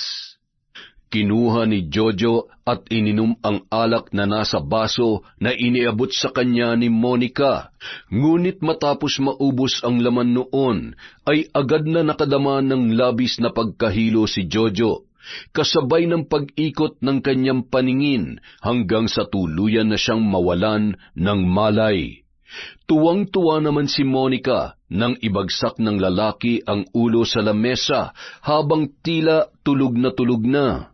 [SPEAKER 1] Kinuha ni Jojo at ininom ang alak na nasa baso na iniabot sa kanya ni Monica. Ngunit matapos maubos ang laman noon, ay agad na nakadama ng labis na pagkahilo si Jojo, kasabay ng pag-ikot ng kanyang paningin hanggang sa tuluyan na siyang mawalan ng malay. Tuwang-tuwa naman si Monica nang ibagsak ng lalaki ang ulo sa lamesa habang tila tulog na tulog na.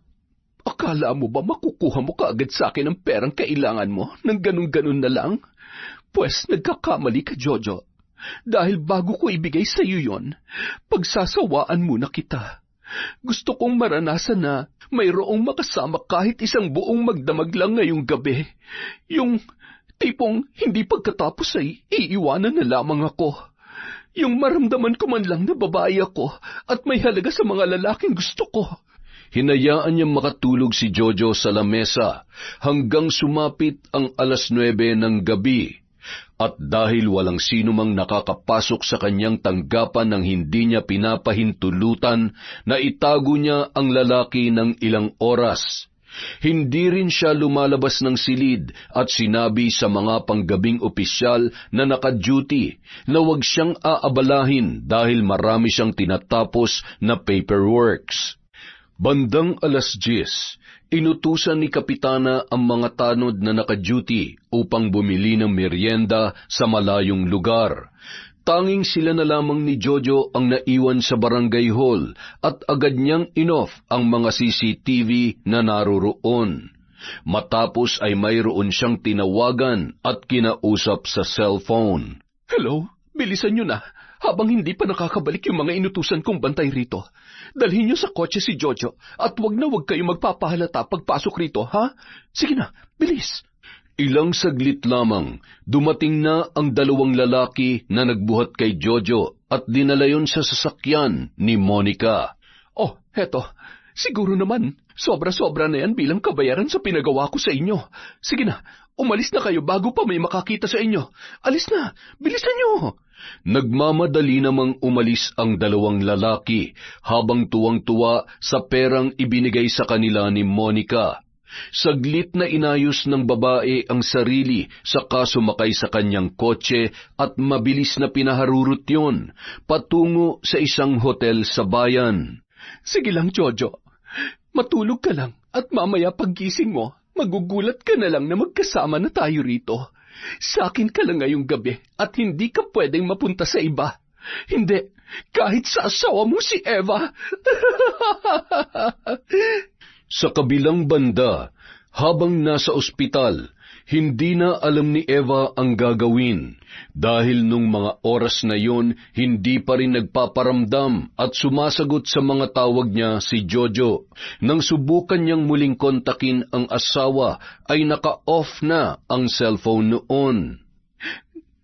[SPEAKER 1] Akala mo ba makukuha mo kaagad sa akin ang perang kailangan mo nang ganun-ganun na lang? Pwes nagkakamali ka, Jojo. Dahil bago ko ibigay sa iyo yon, pagsasawaan muna kita. Gusto kong maranasan na mayroong makasama kahit isang buong magdamag lang ngayong gabi. Yung tipong hindi pagkatapos ay iiwanan na lamang ako. Yung maramdaman ko man lang na babae ako at may halaga sa mga lalaking gusto ko. Hinayaan niyang makatulog si Jojo sa lamesa hanggang sumapit ang 9:00 ng gabi. At dahil walang sino mang nakakapasok sa kanyang tanggapan nang hindi niya pinapahintulutan, na itago niya ang lalaki ng ilang oras. Hindi rin siya lumalabas ng silid at sinabi sa mga panggabing opisyal na naka-duty na huwag siyang aabalahin dahil marami siyang tinatapos na paperworks. Bandang 10:00, inutusan ni Kapitana ang mga tanod na naka-duty upang bumili ng merienda sa malayong lugar. Tanging sila na lamang ni Jojo ang naiwan sa barangay hall at agad niyang inoff ang mga CCTV na naroroon. Matapos ay mayroon siyang tinawagan at kinausap sa cellphone.
[SPEAKER 2] Hello, bilisan niyo na. Habang hindi pa nakakabalik yung mga inutusan kong bantay rito. Dalhin niyo sa kotse si Jojo at wag kayong magpapahalata pagpasok rito, ha? Sige na, bilis.
[SPEAKER 1] Ilang saglit lamang, dumating na ang 2 lalaki na nagbuhat kay Jojo at dinala yon sa sasakyan ni Monica.
[SPEAKER 2] Oh, heto. Siguro naman, sobra-sobra na yan bilang kabayaran sa pinagawa ko sa inyo. Sige na, umalis na kayo bago pa may makakita sa inyo. Alis na, bilisan niyo.
[SPEAKER 1] Nagmamadali namang umalis ang 2 lalaki habang tuwang-tuwa sa perang ibinigay sa kanila ni Monica. Saglit na inayos ng babae ang sarili saka sumakay sa kanyang kotse at mabilis na pinaharurot yon patungo sa isang hotel sa bayan.
[SPEAKER 2] Sige lang, Jojo. Matulog ka lang at mamaya paggising mo, magugulat ka na lang na magkasama na tayo rito. Sa akin ka lang ngayong gabi at hindi ka pwedeng mapunta sa iba. Hindi, kahit sa asawa mo si Eva.
[SPEAKER 1] Sa kabilang banda, habang nasa ospital, hindi na alam ni Eva ang gagawin dahil nung mga oras na yon hindi pa rin nagpaparamdam at sumasagot sa mga tawag niya si Jojo. Nang subukan niyang muling kontakin ang asawa ay naka-off na ang cellphone noon.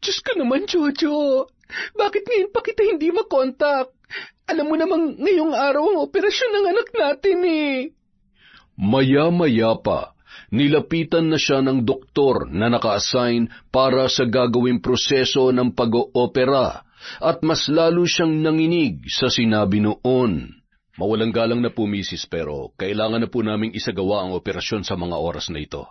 [SPEAKER 2] Diyos ko naman, Jojo. Bakit ngayon pa kita hindi makontak? Alam mo namang ngayong araw ang operasyon ng anak natin eh.
[SPEAKER 1] Maya-maya pa, nilapitan na siya ng doktor na naka-assign para sa gagawing proseso ng pag-oopera at mas lalo siyang nanginig sa sinabi noon. Mawalang galang na po, misis, pero kailangan na po naming isagawa ang operasyon sa mga oras na ito.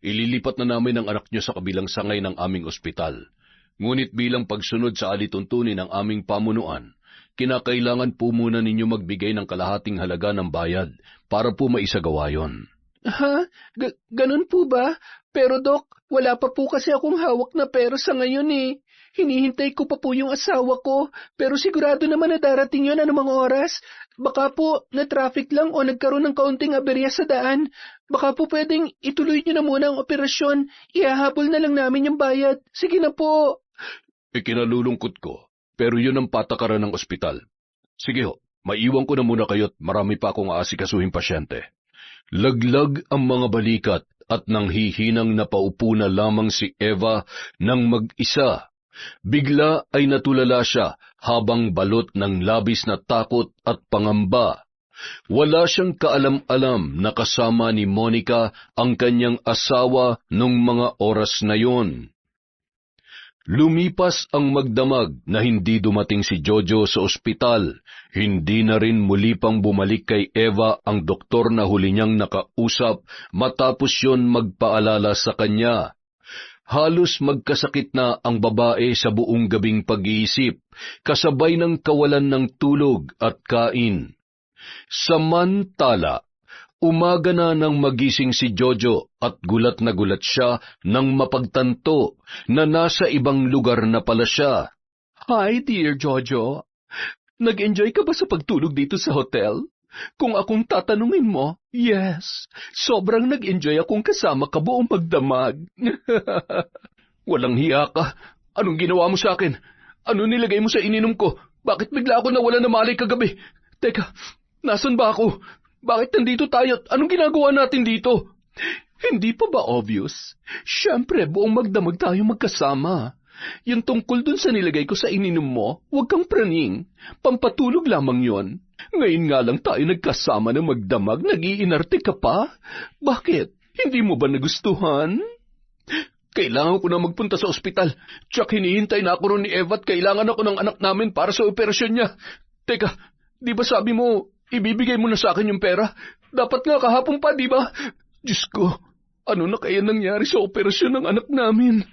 [SPEAKER 1] Ililipat na namin ang anak niyo sa kabilang sangay ng aming ospital. Ngunit bilang pagsunod sa alituntunin ng aming pamunuan, kinakailangan po muna ninyo magbigay ng kalahating halaga ng bayad para po maisagawa yon.
[SPEAKER 3] Ha? Ganun po ba? Pero Dok, wala pa po kasi akong hawak na pera sa ngayon eh. Hinihintay ko pa po yung asawa ko, pero sigurado naman na darating yun anumang oras. Baka po na-traffic lang o nagkaroon ng kaunting aberya sa daan. Baka po pwedeng ituloy nyo na muna ang operasyon. Ihahabol na lang namin yung bayad. Sige na po.
[SPEAKER 1] Ikinalulungkot ko, pero yun ang patakaran ng ospital. Sige ho, maiwan ko na muna kayo at marami pa akong aasikasuhin pasyente. Laglag ang mga balikat at nang hihinang napaupo na lamang si Eva nang mag-isa. Bigla ay natulala siya habang balot ng labis na takot at pangamba. Wala siyang kaalam-alam na kasama ni Monica ang kanyang asawa nung mga oras na yon. Lumipas ang magdamag na hindi dumating si Jojo sa ospital. Hindi na rin muli pang bumalik kay Eva ang doktor na huli niyang nakausap matapos yon magpaalala sa kanya. Halos magkasakit na ang babae sa buong gabing pag-iisip, kasabay ng kawalan ng tulog at kain. Samantala, umaga na nang magising si Jojo at gulat na gulat siya nang mapagtanto na nasa ibang lugar na pala siya.
[SPEAKER 2] Hi, dear Jojo. Nag-enjoy ka ba sa pagtulog dito sa hotel? Kung akong tatanungin mo, yes. Sobrang nag-enjoy akong kasama ka buong magdamag.
[SPEAKER 1] Walang hiya ka.
[SPEAKER 2] Anong ginawa mo sa akin? Ano nilagay mo sa ininom ko? Bakit bigla ako nawala na malay kagabi? Teka, nasan ba ako? Bakit nandito tayo? Anong ginagawa natin dito? Hindi pa ba obvious? Siyempre, buong magdamag tayo magkasama. Yung tungkol dun sa nilagay ko sa ininom mo, huwag kang praning. Pampatulog lamang yon. Ngayon nga lang tayo nagkasama na magdamag, nag-iinarte ka pa? Bakit? Hindi mo ba nagustuhan? Kailangan ko na magpunta sa ospital. Tsak hinihintay na ako ron ni Eva at kailangan ako ng anak namin para sa operasyon niya. Teka, di ba sabi mo, ibibigay mo na sa akin yung pera? Dapat nga kahapon pa, di ba? Diyos ko, ano na kaya nangyari sa operasyon ng anak namin?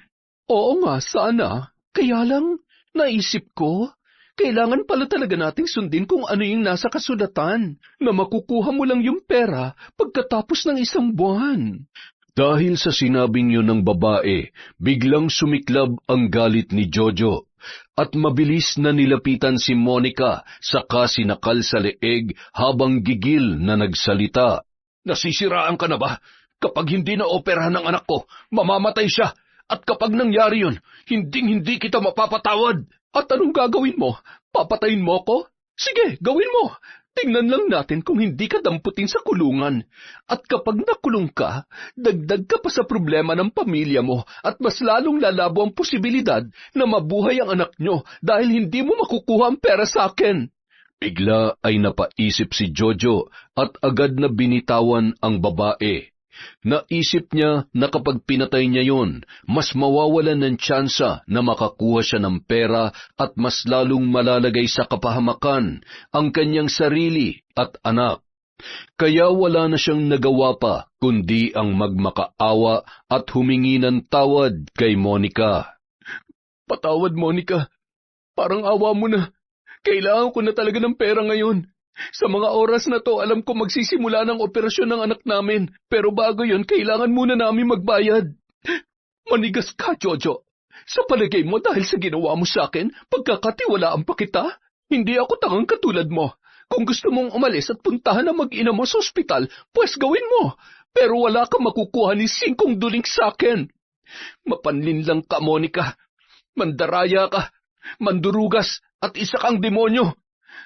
[SPEAKER 2] Oo nga, sana. Kaya lang, naisip ko, Kailangan pala talaga nating sundin kung ano yung nasa kasulatan, na makukuha mo lang yung pera pagkatapos ng 1 buwan.
[SPEAKER 1] Dahil sa sinabing yun ng babae, biglang sumiklab ang galit ni Jojo at mabilis na nilapitan si Monica saka sinakal sa leeg habang gigil na nagsalita. Nasisiraan ka na ba? Kapag hindi na operahan ng anak ko, mamamatay siya. At kapag nangyari yun, hindi kita mapapatawad.
[SPEAKER 2] At anong gagawin mo? Papatayin mo ko? Sige, gawin mo. Tingnan lang natin kung hindi ka damputin sa kulungan. At kapag nakulong ka, dagdag ka pa sa problema ng pamilya mo at mas lalong lalabo ang posibilidad na mabuhay ang anak nyo dahil hindi mo makukuha ang pera sa akin.
[SPEAKER 1] Bigla ay napaisip si Jojo at agad na binitawan ang babae. Naisip niya na kapag pinatay niya yon, mas mawawalan ng tsansa na makakuha siya ng pera at mas lalong malalagay sa kapahamakan ang kanyang sarili at anak. Kaya wala na siyang nagawa pa kundi ang magmakaawa at humingi ng tawad kay Monica.
[SPEAKER 2] Patawad, Monica. Parang awa mo na. Kailangan ko na talaga ng pera ngayon. Sa mga oras na to, alam ko magsisimula ng operasyon ng anak namin. Pero bago yon, kailangan muna namin magbayad. Manigas ka, Jojo. Sa palagay mo dahil sa ginawa mo sa akin, pagkakatiwalaan pa kita? Hindi ako tangang katulad mo. Kung gusto mong umalis at puntahan ang mag-ina mo sa ospital, pues gawin mo. Pero wala kang makukuha ni 5 duling sa akin. Mapanlinlang ka, Monica. Mandaraya ka, mandurugas, at isa kang demonyo.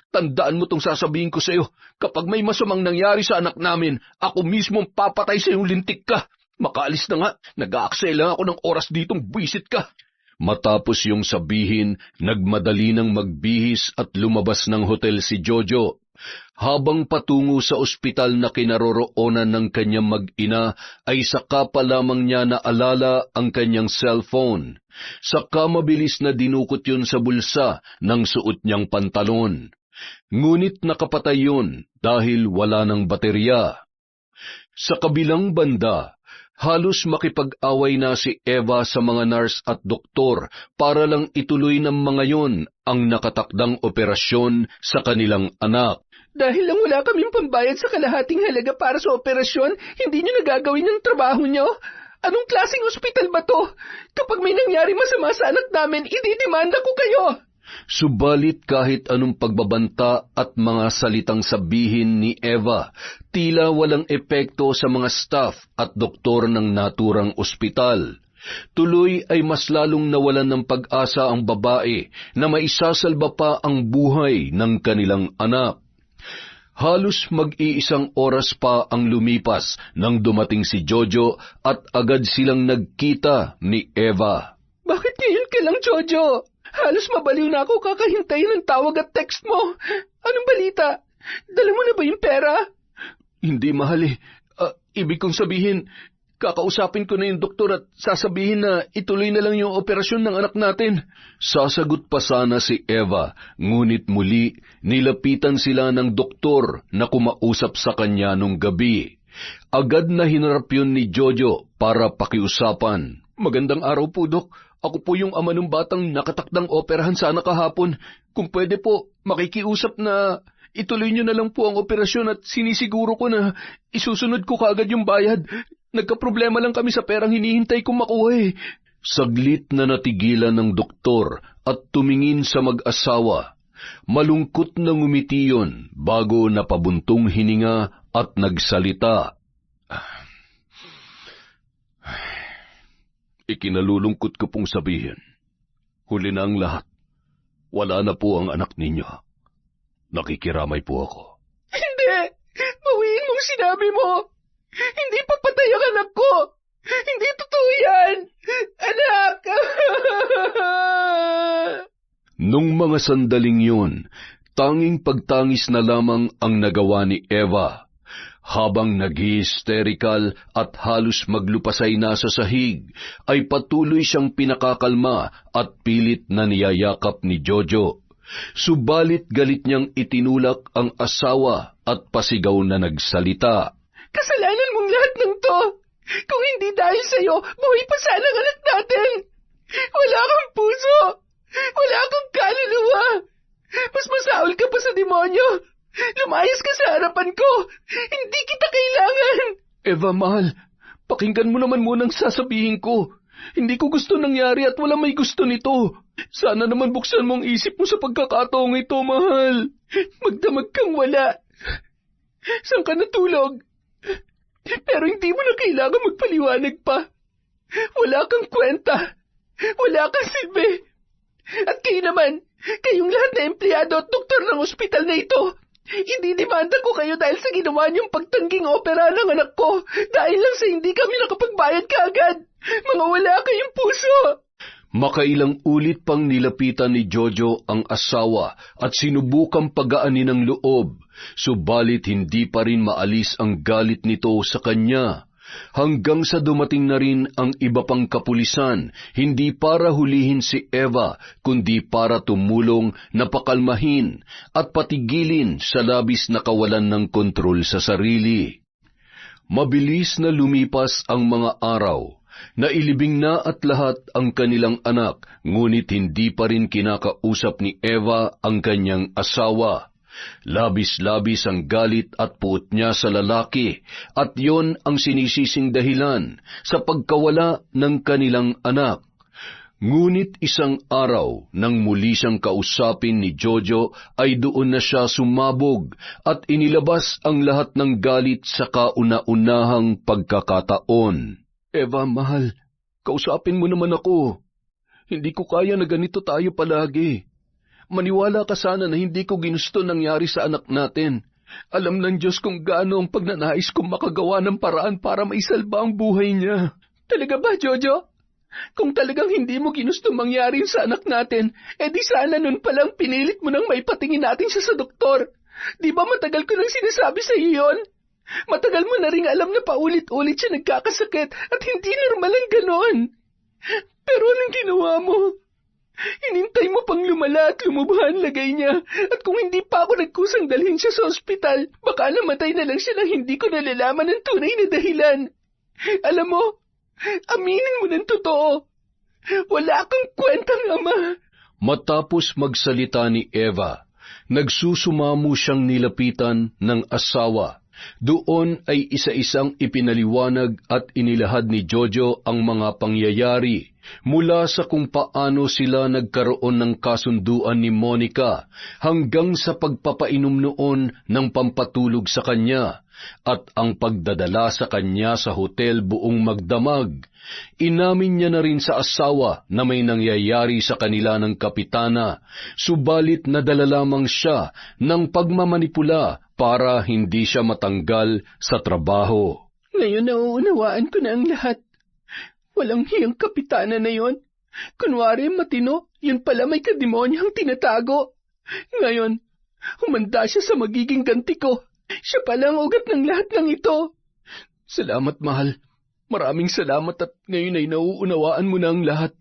[SPEAKER 2] Tandaan mo tong sasabihin ko sa iyo, kapag may masamang nangyari sa anak namin, ako mismong papatay sa iyong lintik ka. Makaalis na nga, nag-aaksaya lang ako ng oras ditong buwisit ka.
[SPEAKER 1] Matapos yung sabihin, nagmadali ng magbihis at lumabas ng hotel si Jojo. Habang patungo sa ospital na kinaroroonan ng kanyang mag-ina, ay saka pa lamang niya naalala ang kanyang cellphone. Saka mabilis na dinukot yun sa bulsa ng suot niyang pantalon. Ngunit nakapatay yun dahil wala ng baterya. Sa kabilang banda, halos makipag-away na si Eva sa mga nurse at doktor para lang ituloy ng mga yon ang nakatakdang operasyon sa kanilang anak.
[SPEAKER 3] Dahil lang wala kaming pambayad sa kalahating halaga para sa operasyon, hindi nyo nagagawin yung trabaho nyo? Anong klaseng ospital ba to? Kapag may nangyari masama sa anak namin, ididemanda ko kayo!
[SPEAKER 1] Subalit kahit anong pagbabanta at mga salitang sabihin ni Eva, tila walang epekto sa mga staff at doktor ng naturang ospital. Tuloy ay mas lalong nawalan ng pag-asa ang babae na maisasalba pa ang buhay ng kanilang anak. Halos mag-iisang oras pa ang lumipas nang dumating si Jojo at agad silang nagkita ni Eva.
[SPEAKER 3] Bakit ngayon ka lang, Jojo? Halos mabaliw na ako kakahintay ng tawag at text mo. Anong balita? Dala mo na ba yung pera?
[SPEAKER 2] Hindi, mahal eh. Ibig kong sabihin, kakausapin ko na yung doktor at sasabihin na ituloy na lang yung operasyon ng anak natin.
[SPEAKER 1] Sasagot pa sana si Eva, ngunit muli nilapitan sila ng doktor na kumausap sa kanya nung gabi. Agad na hinarap yun ni Jojo para pakiusapan.
[SPEAKER 2] Magandang araw po, Dok. Ako po yung ama ng batang nakatakdang operahan sana kahapon. Kung pwede po, makikiusap na ituloy nyo na lang po ang operasyon at sinisiguro ko na isusunod ko kaagad yung bayad. Nagkaproblema lang kami sa perang hinihintay kong makuha eh.
[SPEAKER 1] Saglit na natigilan ng doktor at tumingin sa mag-asawa. Malungkot na ngumiti yun bago napabuntong hininga at nagsalita. Ikinalulungkot ko pong sabihin, huli na ang lahat. Wala na po ang anak ninyo. Nakikiramay po ako.
[SPEAKER 3] Hindi! Bawiin mong sinabi mo! Hindi papatay ang anak ko! Hindi totoo yan! Anak!
[SPEAKER 1] Nung mga sandaling yun, tanging pagtangis na lamang ang nagawa ni Eva. Habang nag-hysterical at halos maglupasay na sa sahig, ay patuloy siyang pinakakalma at pilit na niyayakap ni Jojo. Subalit galit niyang itinulak ang asawa at pasigaw na nagsalita.
[SPEAKER 3] Kasalanan mong lahat ng to! Kung hindi dahil sa'yo, buhay pa sana ang anak natin! Wala kang puso! Wala kang kaluluwa! Mas masaol ka pa sa demonyo! Lumayas ka sa harapan ko! Hindi kita kailangan!
[SPEAKER 2] Eva, mahal, pakinggan mo naman munang sasabihin ko. Hindi ko gusto nangyari at wala may gusto nito. Sana naman buksan mo ang isip mo sa pagkakataong ito, mahal.
[SPEAKER 3] Magdamag kang wala. Saan ka natulog? Pero hindi mo na kailangan magpaliwanag pa. Wala kang kwenta. Wala kang silbi. At kayo naman, kayong lahat na empleyado at doktor ng ospital na ito, ididemanda ko kayo dahil sa ginawa niyong pagtangging opera ng anak ko dahil lang sa hindi kami nakapagbayad kaagad. Mga wala kayong puso.
[SPEAKER 1] Makailang ulit pang nilapitan ni Jojo ang asawa at sinubukang pagaanin ang loob, subalit hindi pa rin maalis ang galit nito sa kanya. Hanggang sa dumating na rin ang iba pang kapulisan, hindi para hulihin si Eva, kundi para tumulong na pakalmahin at patigilin sa labis na kawalan ng kontrol sa sarili. Mabilis na lumipas ang mga araw. Nailibing na at lahat ang kanilang anak, ngunit hindi pa rin kinakausap ni Eva ang kanyang asawa. Labis-labis ang galit at puot niya sa lalaki, at yon ang sinisising dahilan sa pagkawala ng kanilang anak. Ngunit isang araw, nang muli siyang kausapin ni Jojo, ay doon na siya sumabog at inilabas ang lahat ng galit sa kauna-unahang pagkakataon.
[SPEAKER 2] Eva, mahal, kausapin mo naman ako. Hindi ko kaya na ganito tayo palagi. Maniwala ka sana na hindi ko ginusto nangyari sa anak natin. Alam ng Diyos kung gaano ang pagnanais kong makagawa ng paraan para maisalba ang buhay niya.
[SPEAKER 3] Talaga ba, Jojo? Kung talagang hindi mo ginusto mangyari sa anak natin, di sana nun palang pinilit mo nang maipatingin natin siya sa doktor. Di ba matagal ko nang sinasabi sa iyo yun? Matagal mo na rin alam na paulit-ulit siya nagkakasakit at hindi normal ang ganon. Pero anong ginawa mo? Hinintay mo pang lumala at lumubha ang lagay niya, at kung hindi pa ako nagkusang dalhin siya sa ospital, baka namatay na lang siya nang hindi ko nalalaman ang tunay na dahilan. Alam mo, aminin mo ng totoo. Wala kang kwentang ama.
[SPEAKER 1] Matapos magsalita ni Eva, nagsusumamo siyang nilapitan ng asawa. Doon ay isa-isang ipinaliwanag at inilahad ni Jojo ang mga pangyayari, mula sa kung paano sila nagkaroon ng kasunduan ni Monica hanggang sa pagpapainom noon ng pampatulog sa kanya at ang pagdadala sa kanya sa hotel buong magdamag. Inamin niya na rin sa asawa na may nangyayari sa kanila ng kapitana, subalit nadala lamang siya ng pagmamanipula para hindi siya matanggal sa trabaho.
[SPEAKER 3] Ngayon nauunawaan ko na ang lahat. Walang hiyang kapitana na yon. Kunwari matino, yun pala may kademonyang tinatago. Ngayon, humanda siya sa magiging ganti ko. Siya pala ang ugat ng lahat ng ito.
[SPEAKER 2] Salamat, mahal. Maraming salamat at ngayon ay nauunawaan mo na ang lahat.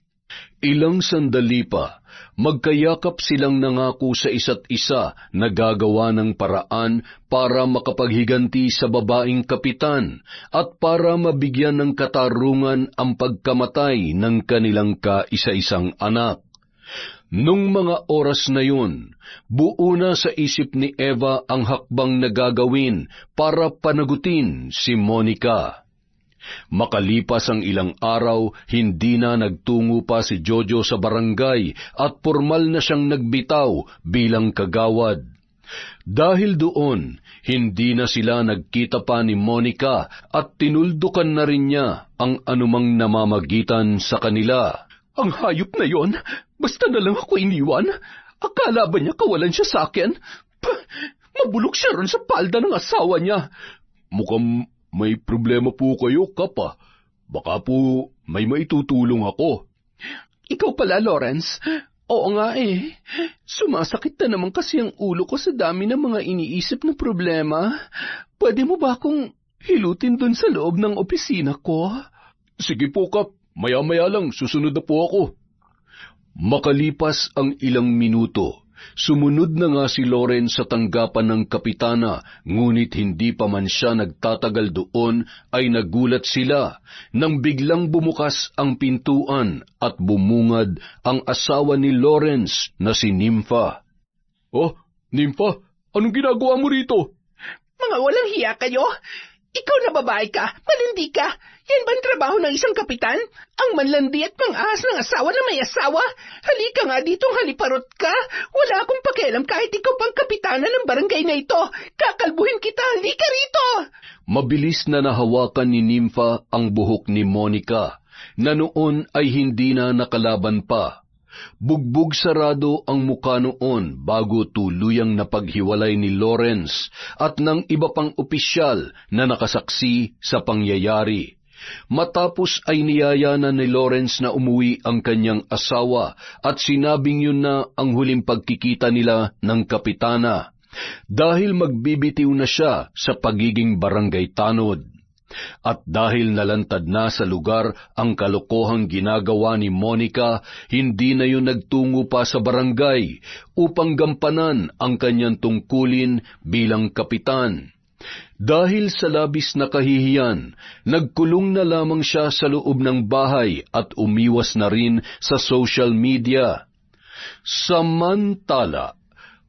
[SPEAKER 1] Ilang sandali pa, magkayakap silang nangako sa isa't isa na gagawa ng paraan para makapaghiganti sa babaeng kapitan at para mabigyan ng katarungan ang pagkamatay ng kanilang kaisa-isang anak. Nung mga oras na yun, buo na sa isip ni Eva ang hakbang na gagawin para panagutin si Monica. Makalipas ang ilang araw, hindi na nagtungo pa si Jojo sa barangay at formal na siyang nagbitaw bilang kagawad. Dahil doon, hindi na sila nagkita pa ni Monica at tinuldukan na rin niya ang anumang namamagitan sa kanila.
[SPEAKER 2] Ang hayop na yon, basta na lang ako iniwan. Akala ba niya kawalan siya sa akin? Mabulok siya ron sa palda ng asawa niya.
[SPEAKER 1] Mukhang may problema po kayo, Kapa. Baka po may maitutulong ako.
[SPEAKER 2] Ikaw pala, Lawrence. Oo nga eh. Sumasakit na naman kasi ang ulo ko sa dami ng mga iniisip na problema. Pwede mo ba akong hilutin dun sa loob ng opisina ko?
[SPEAKER 1] Sige po, Kap. Maya-maya lang, susunod na po ako. Makalipas ang ilang minuto, sumunod na nga si Loren sa tanggapan ng kapitana, ngunit hindi pa man siya nagtatagal doon ay nagulat sila nang biglang bumukas ang pintuan at bumungad ang asawa ni Lawrence na si Nympha. Oh, Nympha, anong ginagawa mo rito?
[SPEAKER 3] Mga walang hiya kayo? Ikaw na babae ka, malandi ka. Yan ba ang trabaho ng isang kapitan? Ang manlandi at pang-ahas ng asawa na may asawa? Halika nga ditong haliparot ka. Wala akong pakialam kahit ikaw pang kapitana ng barangay na ito. Kakalbuhin kita, halika rito!
[SPEAKER 1] Mabilis na nahawakan ni Nympha ang buhok ni Monica, na noon ay hindi na nakalaban pa. Bugbog sarado ang muka noon bago tuluyang napaghiwalay ni Lawrence at ng iba pang opisyal na nakasaksi sa pangyayari. Matapos ay niyaya na ni Lawrence na umuwi ang kanyang asawa at sinabing yun na ang huling pagkikita nila ng kapitana, dahil magbibitiw na siya sa pagiging barangay tanod. At dahil nalantad na sa lugar ang kalokohang ginagawa ni Monica, hindi na yun nagtungo pa sa barangay upang gampanan ang kanyang tungkulin bilang kapitan. Dahil sa labis na kahihiyan, nagkulong na lamang siya sa loob ng bahay at umiwas na rin sa social media. Samantala,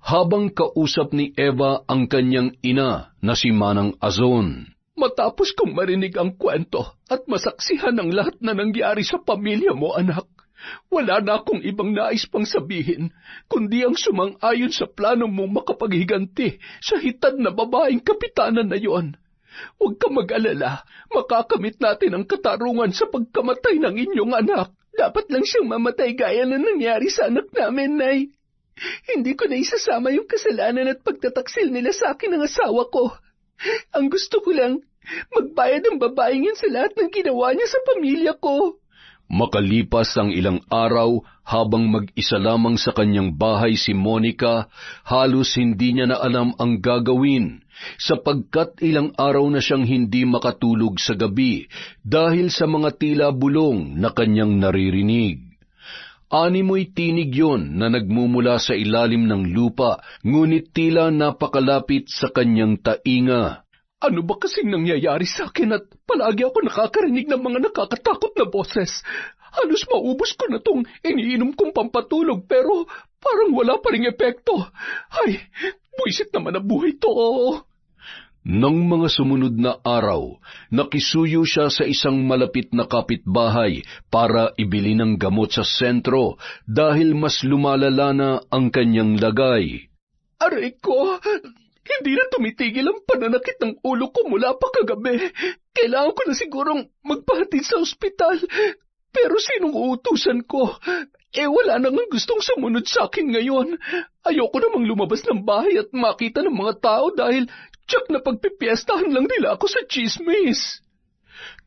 [SPEAKER 1] habang kausap ni Eva ang kanyang ina na si Manang Azon,
[SPEAKER 2] matapos kong marinig ang kwento at masaksihan ang lahat na nangyari sa pamilya mo, anak, wala na akong ibang nais pang sabihin, kundi ang sumang-ayon sa plano mong makapaghiganti sa hitad na babaeng kapitana na yon. Huwag ka mag-alala, makakamit natin ang katarungan sa pagkamatay ng inyong anak. Dapat lang siyang mamatay gaya na nangyari sa anak namin, Nay. Hindi ko na isasama yung kasalanan at pagtataksil nila sa akin ng asawa ko. Ang gusto ko lang, magbayad ang babaeng yun sa lahat ng ginawa niya sa pamilya ko.
[SPEAKER 1] Makalipas ang ilang araw, habang mag-isa lamang sa kanyang bahay si Monica, halos hindi niya na alam ang gagawin, sapagkat ilang araw na siyang hindi makatulog sa gabi dahil sa mga tila bulong na kanyang naririnig. Animoy tinig yon na nagmumula sa ilalim ng lupa, ngunit tila napakalapit sa kanyang tainga.
[SPEAKER 2] Ano ba kasing nangyayari sa akin at palagi ako nakakarinig ng mga nakakatakot na boses? Halos maubos ko na tong iniinom kong pampatulog pero parang wala pa ring epekto. Ay, buisit naman ang buhay to.
[SPEAKER 1] Nang mga sumunod na araw, nakisuyo siya sa isang malapit na kapitbahay para ibili ng gamot sa sentro dahil mas lumalala na ang kanyang lagay.
[SPEAKER 2] Aray ko, hindi na tumitigil ang pananakit ng ulo ko mula pa kagabi. Kailangan ko na sigurong magpahatid sa ospital. Pero sinong uutusan ko? Wala nang gustong sumunod sa akin ngayon. Ayoko namang lumabas ng bahay at makita ng mga tao dahil tsak na pagpipiestahan lang nila ako sa chismis.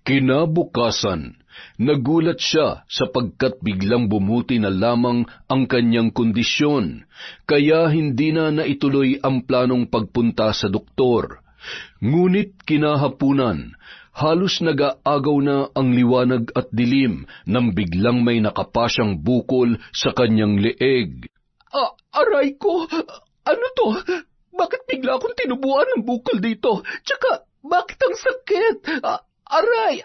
[SPEAKER 1] Kinabukasan, nagulat siya sapagkat biglang bumuti na lamang ang kanyang kondisyon, kaya hindi na naituloy ang planong pagpunta sa doktor. Ngunit kinahapunan, halos nag-aagaw na ang liwanag at dilim nang biglang may nakapasyang bukol sa kanyang leeg.
[SPEAKER 2] Aray ko! Ano to? Bakit bigla akong tinubuan ng bukol dito? Tsaka, bakit ang sakit? Aray!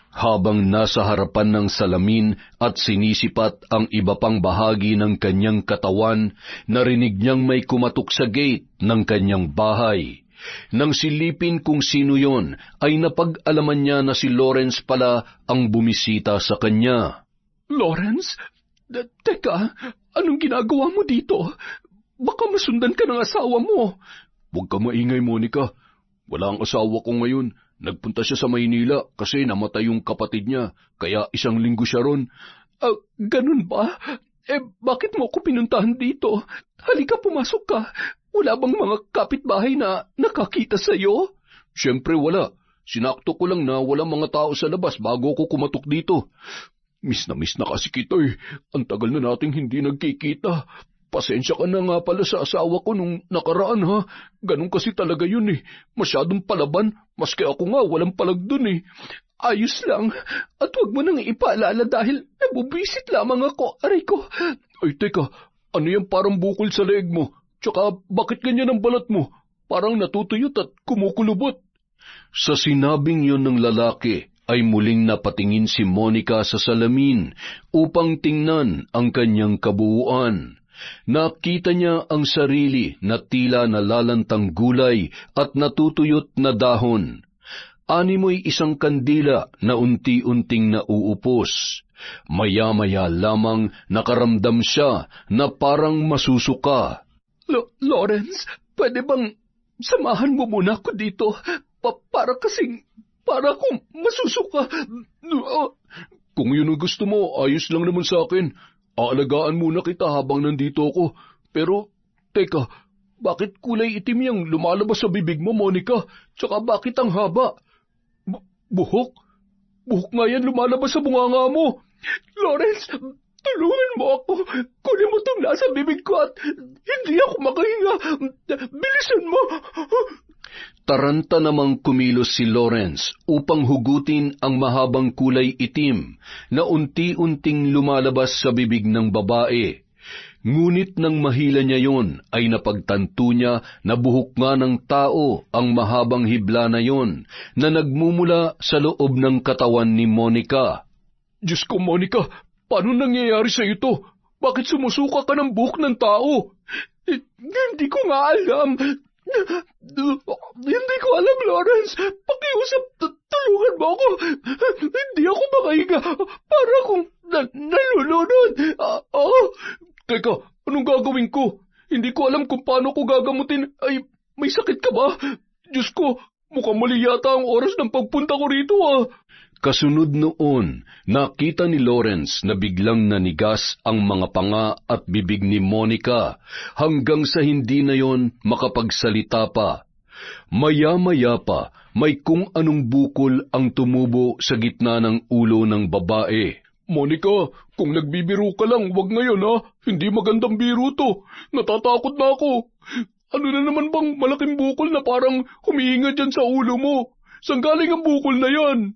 [SPEAKER 1] Habang nasa harapan ng salamin at sinisipat ang iba pang bahagi ng kanyang katawan, narinig niyang may kumatok sa gate ng kanyang bahay. Nang silipin kung sino yon, ay napag-alaman niya na si Lawrence pala ang bumisita sa kanya.
[SPEAKER 2] Lawrence? Teka, anong ginagawa mo dito? Baka masundan ka ng asawa mo.
[SPEAKER 1] Huwag ka maingay, Monica. Wala ang asawa ko ngayon. Nagpunta siya sa Maynila kasi namatay yung kapatid niya, kaya 1 linggo siya ron.
[SPEAKER 2] Ganun ba? Bakit mo ako pinuntahan dito? Halika, pumasok ka. Wala bang mga kapitbahay na nakakita sa'yo?
[SPEAKER 1] Siyempre wala. Sinakto ko lang na walang mga tao sa labas bago ako kumatok dito. Miss na kasi kita eh. Ang tagal na nating hindi nagkikita. Pasensya ka na nga pala sa asawa ko nung nakaraan ha. Ganun kasi talaga yun eh. Masyadong palaban, maski ako nga walang palag dun eh.
[SPEAKER 2] Ayos lang. At huwag mo nang ipaalala dahil nabubisit lamang ako. Aray ko.
[SPEAKER 1] Ay teka, ano yan parang bukol sa leeg mo? Tsaka bakit ganyan ang balat mo? Parang natutuyot at kumukulubot. Sa sinabing yun ng lalaki, ay muling napatingin si Monica sa salamin upang tingnan ang kanyang kabuuan. Nakita niya ang sarili na tila nalalantang gulay at natutuyot na dahon. Animoy isang kandila na unti-unting nauupos. Maya-maya lamang nakaramdam siya na parang masusuka.
[SPEAKER 2] Lawrence, pwede bang samahan mo muna ako dito? Para akong masusuka.
[SPEAKER 1] Kung yun ang gusto mo, ayos lang naman sa akin. Aalagaan muna kita habang nandito ako. Pero, teka, bakit kulay itim yung lumalabas sa bibig mo, Monica? Tsaka bakit ang haba? Buhok? Buhok nga yan lumalabas sa bunganga mo.
[SPEAKER 2] Lawrence, tulungan mo ako. Kunin mo itong nasa bibig ko at hindi ako makahinga. Bilisan mo.
[SPEAKER 1] Taranta namang kumilos si Lawrence upang hugutin ang mahabang kulay itim na unti-unting lumalabas sa bibig ng babae. Ngunit nang mahila niya yon ay napagtanto niya na buhok nga ng tao ang mahabang hibla na yon na nagmumula sa loob ng katawan ni Monica.
[SPEAKER 2] Diyos ko, Monica, paano nangyayari sa ito? Bakit sumusuka ka ng buhok ng tao? Hindi ko nga alam. Hindi ko alam, Lawrence. Pakiusap, tulungan mo ako. Hindi ako makahinga. Para akong nalulunod.
[SPEAKER 1] Teka, anong gagawin ko? Hindi ko alam kung paano ko gagamutin. Ay, may sakit ka ba?
[SPEAKER 2] Diyos ko, mukhang mali yata ang oras ng pagpunta ko rito,
[SPEAKER 1] Kasunod noon, nakita ni Lawrence na biglang nanigas ang mga panga at bibig ni Monica hanggang sa hindi na yon makapagsalita pa. Maya-maya pa, may kung anong bukol ang tumubo sa gitna ng ulo ng babae.
[SPEAKER 2] Monica, kung nagbibiro ka lang, wag ngayon Hindi magandang biro to. Natatakot na ako. Ano na naman bang malaking bukol na parang humihinga dyan sa ulo mo? Saan galing ang bukol na yan?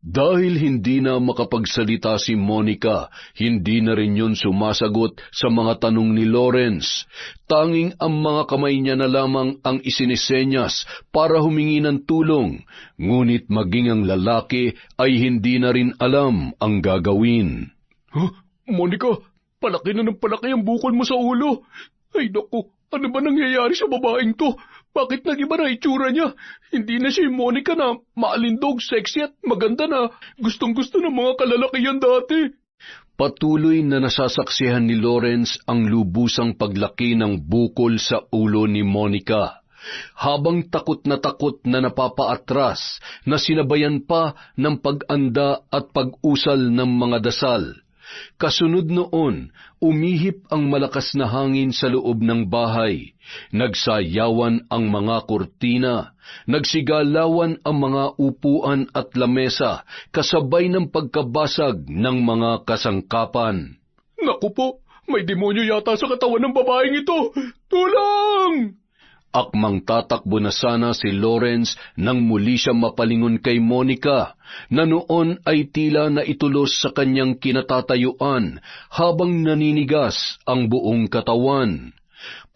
[SPEAKER 1] Dahil hindi na makapagsalita si Monica, hindi na rin yun sumasagot sa mga tanong ni Lawrence. Tanging ang mga kamay niya na lamang ang isinisenyas para humingi ng tulong, ngunit maging ang lalaki ay hindi na rin alam ang gagawin.
[SPEAKER 2] Monica, palaki na ng palaki ang bukol mo sa ulo. Ay naku, ano ba nangyayari sa babaeng to? Bakit nag-iba na itsura niya? Hindi na siya yung Monica na maalindog, sexy at maganda na gustong-gusto ng mga kalalakihan dati.
[SPEAKER 1] Patuloy na nasasaksihan ni Lawrence ang lubusang paglaki ng bukol sa ulo ni Monica. Habang takot na napapaatras na sinabayan pa ng pag-anda at pag-usal ng mga dasal. Kasunod noon, umihip ang malakas na hangin sa loob ng bahay. Nagsayawan ang mga kurtina, nagsigalawan ang mga upuan at lamesa, kasabay ng pagkabasag ng mga kasangkapan.
[SPEAKER 2] Naku po, may demonyo yata sa katawan ng babaeng ito! Tulong!
[SPEAKER 1] Akmang tatakbo na sana si Lawrence nang muli siya mapalingon kay Monica, na noon ay tila na itulos sa kanyang kinatatayuan habang naninigas ang buong katawan.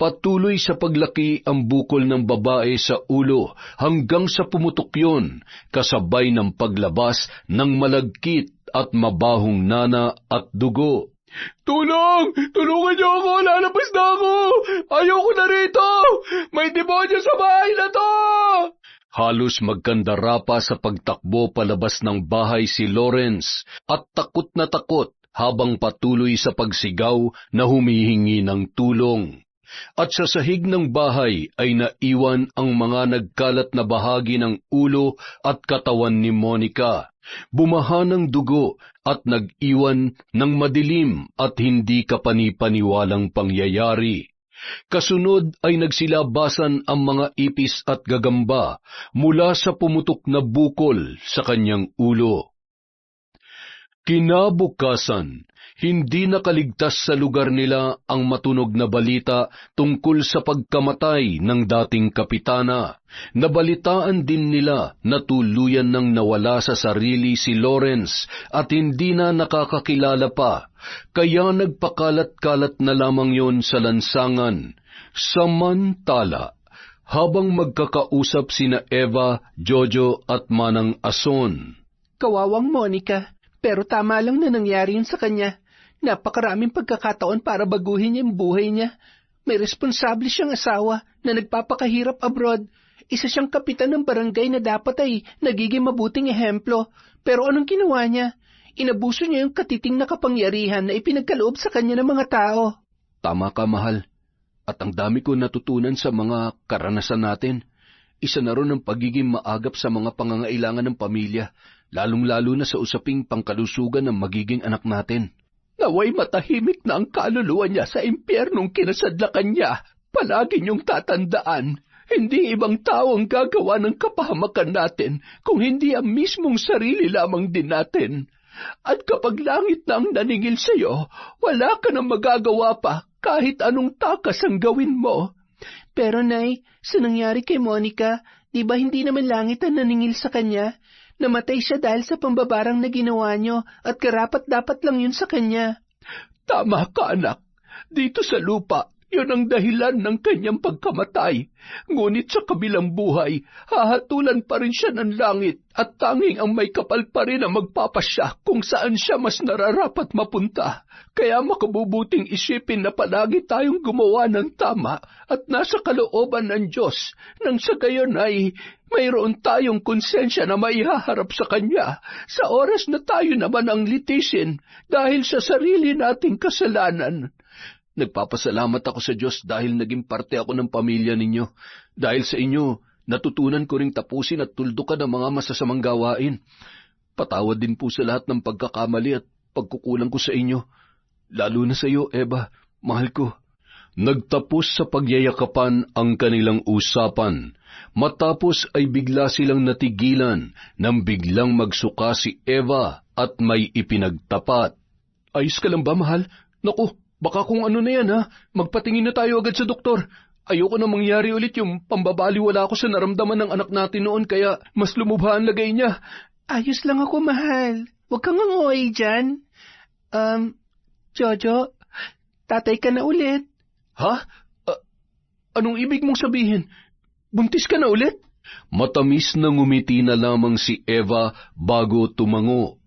[SPEAKER 1] Patuloy sa paglaki ang bukol ng babae sa ulo hanggang sa pumutok yun, kasabay ng paglabas ng malagkit at mabahong nana at dugo.
[SPEAKER 2] Tulong! Tulungan niyo ako! Lalabas na ako! Ayoko na rito! May demonyo sa bahay na to!
[SPEAKER 1] Halos magkandara pa sa pagtakbo palabas ng bahay si Lawrence at takot na takot habang patuloy sa pagsigaw na humihingi ng tulong. At sa sahig ng bahay ay naiwan ang mga nagkalat na bahagi ng ulo at katawan ni Monica. Bumaha ng dugo at nag-iwan ng madilim at hindi kapani-paniwalang pangyayari. Kasunod ay nagsilabasan ang mga ipis at gagamba mula sa pumutok na bukol sa kanyang ulo. Kinabukasan, hindi nakaligtas sa lugar nila ang matunog na balita tungkol sa pagkamatay ng dating kapitana. Nabalitaan din nila na tuluyan nang nawala sa sarili si Lawrence at hindi na nakakakilala pa, kaya nagpakalat-kalat na lamang yon sa lansangan. Samantala, habang magkakausap sina Eva, Jojo at Manang Ason.
[SPEAKER 3] Kawawang Monica, pero tama lang na nangyari yun sa kanya. Napakaraming pagkakataon para baguhin niya yung buhay niya. May responsable siyang asawa na nagpapakahirap abroad. Isa siyang kapitan ng barangay na dapat ay nagiging mabuting ehemplo. Pero anong ginawa niya? Inabuso niya yung katiting na kapangyarihan na ipinagkaloob sa kanya ng mga tao.
[SPEAKER 1] Tama ka, mahal. At ang dami ko natutunan sa mga karanasan natin. Isa na ron ang pagiging maagap sa mga pangangailangan ng pamilya, lalong-lalo na sa usaping pangkalusugan ng magiging anak natin.
[SPEAKER 2] Naway matahimik na ang kaluluwa niya sa impyernong kinasadlakan niya. Palagi niyong tatandaan, hindi ibang tao ang gagawa ng kapahamakan natin, kung hindi ang mismong sarili lamang din natin. At kapag langit na ang naningil sa iyo, wala ka nang magagawa pa kahit anong takas ang gawin mo.
[SPEAKER 3] Pero Nay, sa nangyari kay Monica, di ba hindi naman langit ang naningil sa kanya? Namatay siya dahil sa pambabarang na ginawa niyo at karapat-dapat lang yun sa kanya.
[SPEAKER 2] Tama ka, anak. Dito sa lupa, yun ang dahilan ng kanyang pagkamatay. Ngunit sa kabilang buhay, hahatulan pa rin siya ng langit at tanging ang may kapal pa rin ang magpapasya kung saan siya mas nararapat mapunta. Kaya makabubuting isipin na palagi tayong gumawa ng tama at nasa kalooban ng Diyos nang sa gayon ay mayroon tayong konsensya na maihaharap sa Kanya sa oras na tayo naman ang litisin dahil sa sarili nating kasalanan. Nagpapasalamat ako sa Diyos dahil naging parte ako ng pamilya ninyo. Dahil sa inyo, natutunan ko ring tapusin at tuldukan ang mga masasamang gawain. Patawad din po sa lahat ng pagkakamali at pagkukulang ko sa inyo. Lalo na sa iyo, Eva, mahal ko. Nagtapos sa pagyayakapan ang kanilang usapan. Matapos ay bigla silang natigilan nang biglang magsuka si Eva at may ipinagtapat. Ayos ka lang ba, mahal? Naku, baka kung ano na yan, ha? Magpatingin na tayo agad sa doktor. Ayoko na mangyari ulit yung pambabaliwala ko sa naramdaman ng anak natin noon kaya mas lumubha ang lagay niya.
[SPEAKER 3] Ayos lang ako, mahal. Huwag kang ngangoy dyan. Jojo, tatay ka na ulit.
[SPEAKER 2] Ha? Anong ibig mong sabihin? Buntis ka na ulit?
[SPEAKER 1] Matamis na ngumiti na lamang si Eva bago tumango.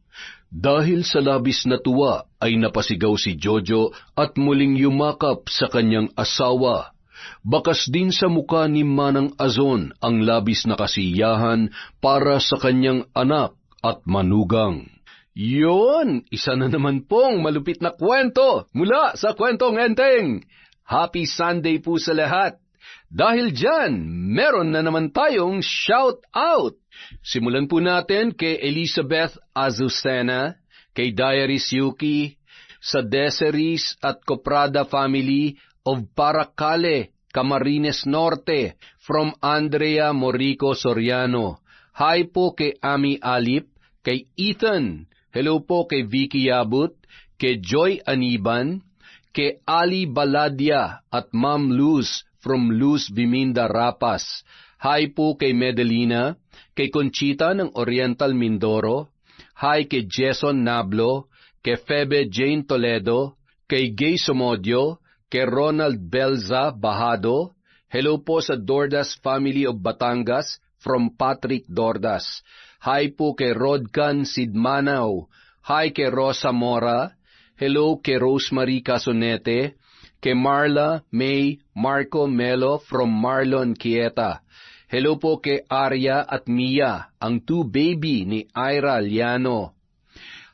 [SPEAKER 1] Dahil sa labis na tuwa ay napasigaw si Jojo at muling yumakap sa kanyang asawa. Bakas din sa muka ni Manang Azon ang labis na kasiyahan para sa kanyang anak at manugang.
[SPEAKER 2] Yun! Isa na naman pong malupit na kwento mula sa Kwentong Enteng. Happy Sunday po sa lahat! Dahil dyan, meron na naman tayong shout out. Simulan po natin kay Elizabeth Azucena, kay Diaries Yuki, sa Deceries at Coprada family of Paracale, Camarines Norte, from Andrea Morico Soriano. Hi po kay Ami Alip, kay Ethan. Hello po kay Vicky Yabut, kay Joy Aniban, kay Ali Baladia at Ma'am Luz from Luz Biminda Rapas. Hi po kay Medelina, kay Conchita ng Oriental Mindoro. Hi kay Jason Nablo, kay Febe Jane Toledo, kay Gay Somodio, kay Ronald Belza Bahado. Hello po sa Dordas family of Batangas from Patrick Dordas. Hi po kay Rodcan Sidmanaw. Hi kay Rosa Mora. Hello kay Rosemary Casonete. Kay Marla May Marco Melo from Marlon Quieta. Hello po kay Arya at Mia, ang 2 baby ni Ira Liano.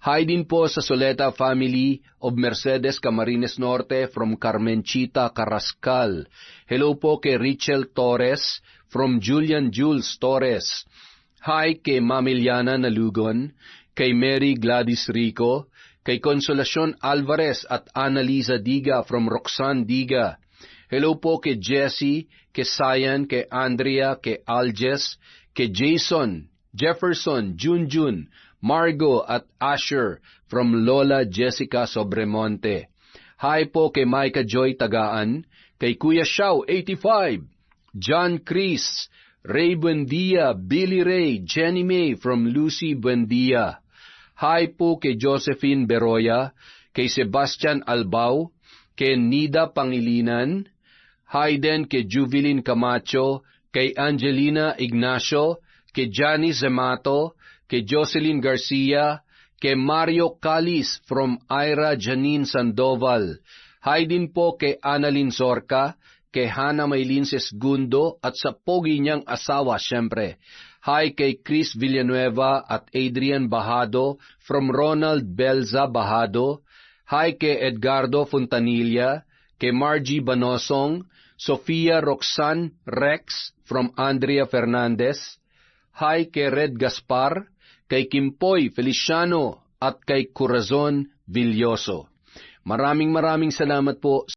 [SPEAKER 2] Hi din po sa Soleta family of Mercedes Camarines Norte from Carmenchita Carrascal. Hello po kay Richel Torres from Julian Jules Torres. Hi kay Mamiliana Nalugon, kay Mary Gladys Rico, kay Consolacion Alvarez at Annalisa Diga from Roxanne Diga. Hello po kay Jessie, kay Sayan, kay Andrea, kay Aljes, kay Jason, Jefferson, Junjun, Margo at Asher from Lola Jessica Sobremonte. Hi po kay Micah Joy Tagaan, kay Kuya Xiao 85, John Chris, Ray Buendia, Billy Ray, Jenny May from Lucy Buendia. Hi po kay Josephine Beroya, kay Sebastian Albao, kay Nida Pangilinan. Hi din kay Juvelin Camacho, kay Angelina Ignacio, kay Janice Zemato, kay Jocelyn Garcia,
[SPEAKER 1] kay Mario Calis from Ira Janine Sandoval. Hi din po kay Annalyn Sorca, kay Hana Maylin Sesgundo at sa pogi niyang asawa syempre. Hi kay Chris Villanueva at Adrian Bahado from Ronald Belza Bahado. Hi kay Edgardo Fontanilla, kay Margie Banosong, Sofia Roxanne Rex from Andrea Fernandez. Hi kay Red Gaspar, kay Kimpoy Feliciano at kay Corazon Villoso. Maraming salamat po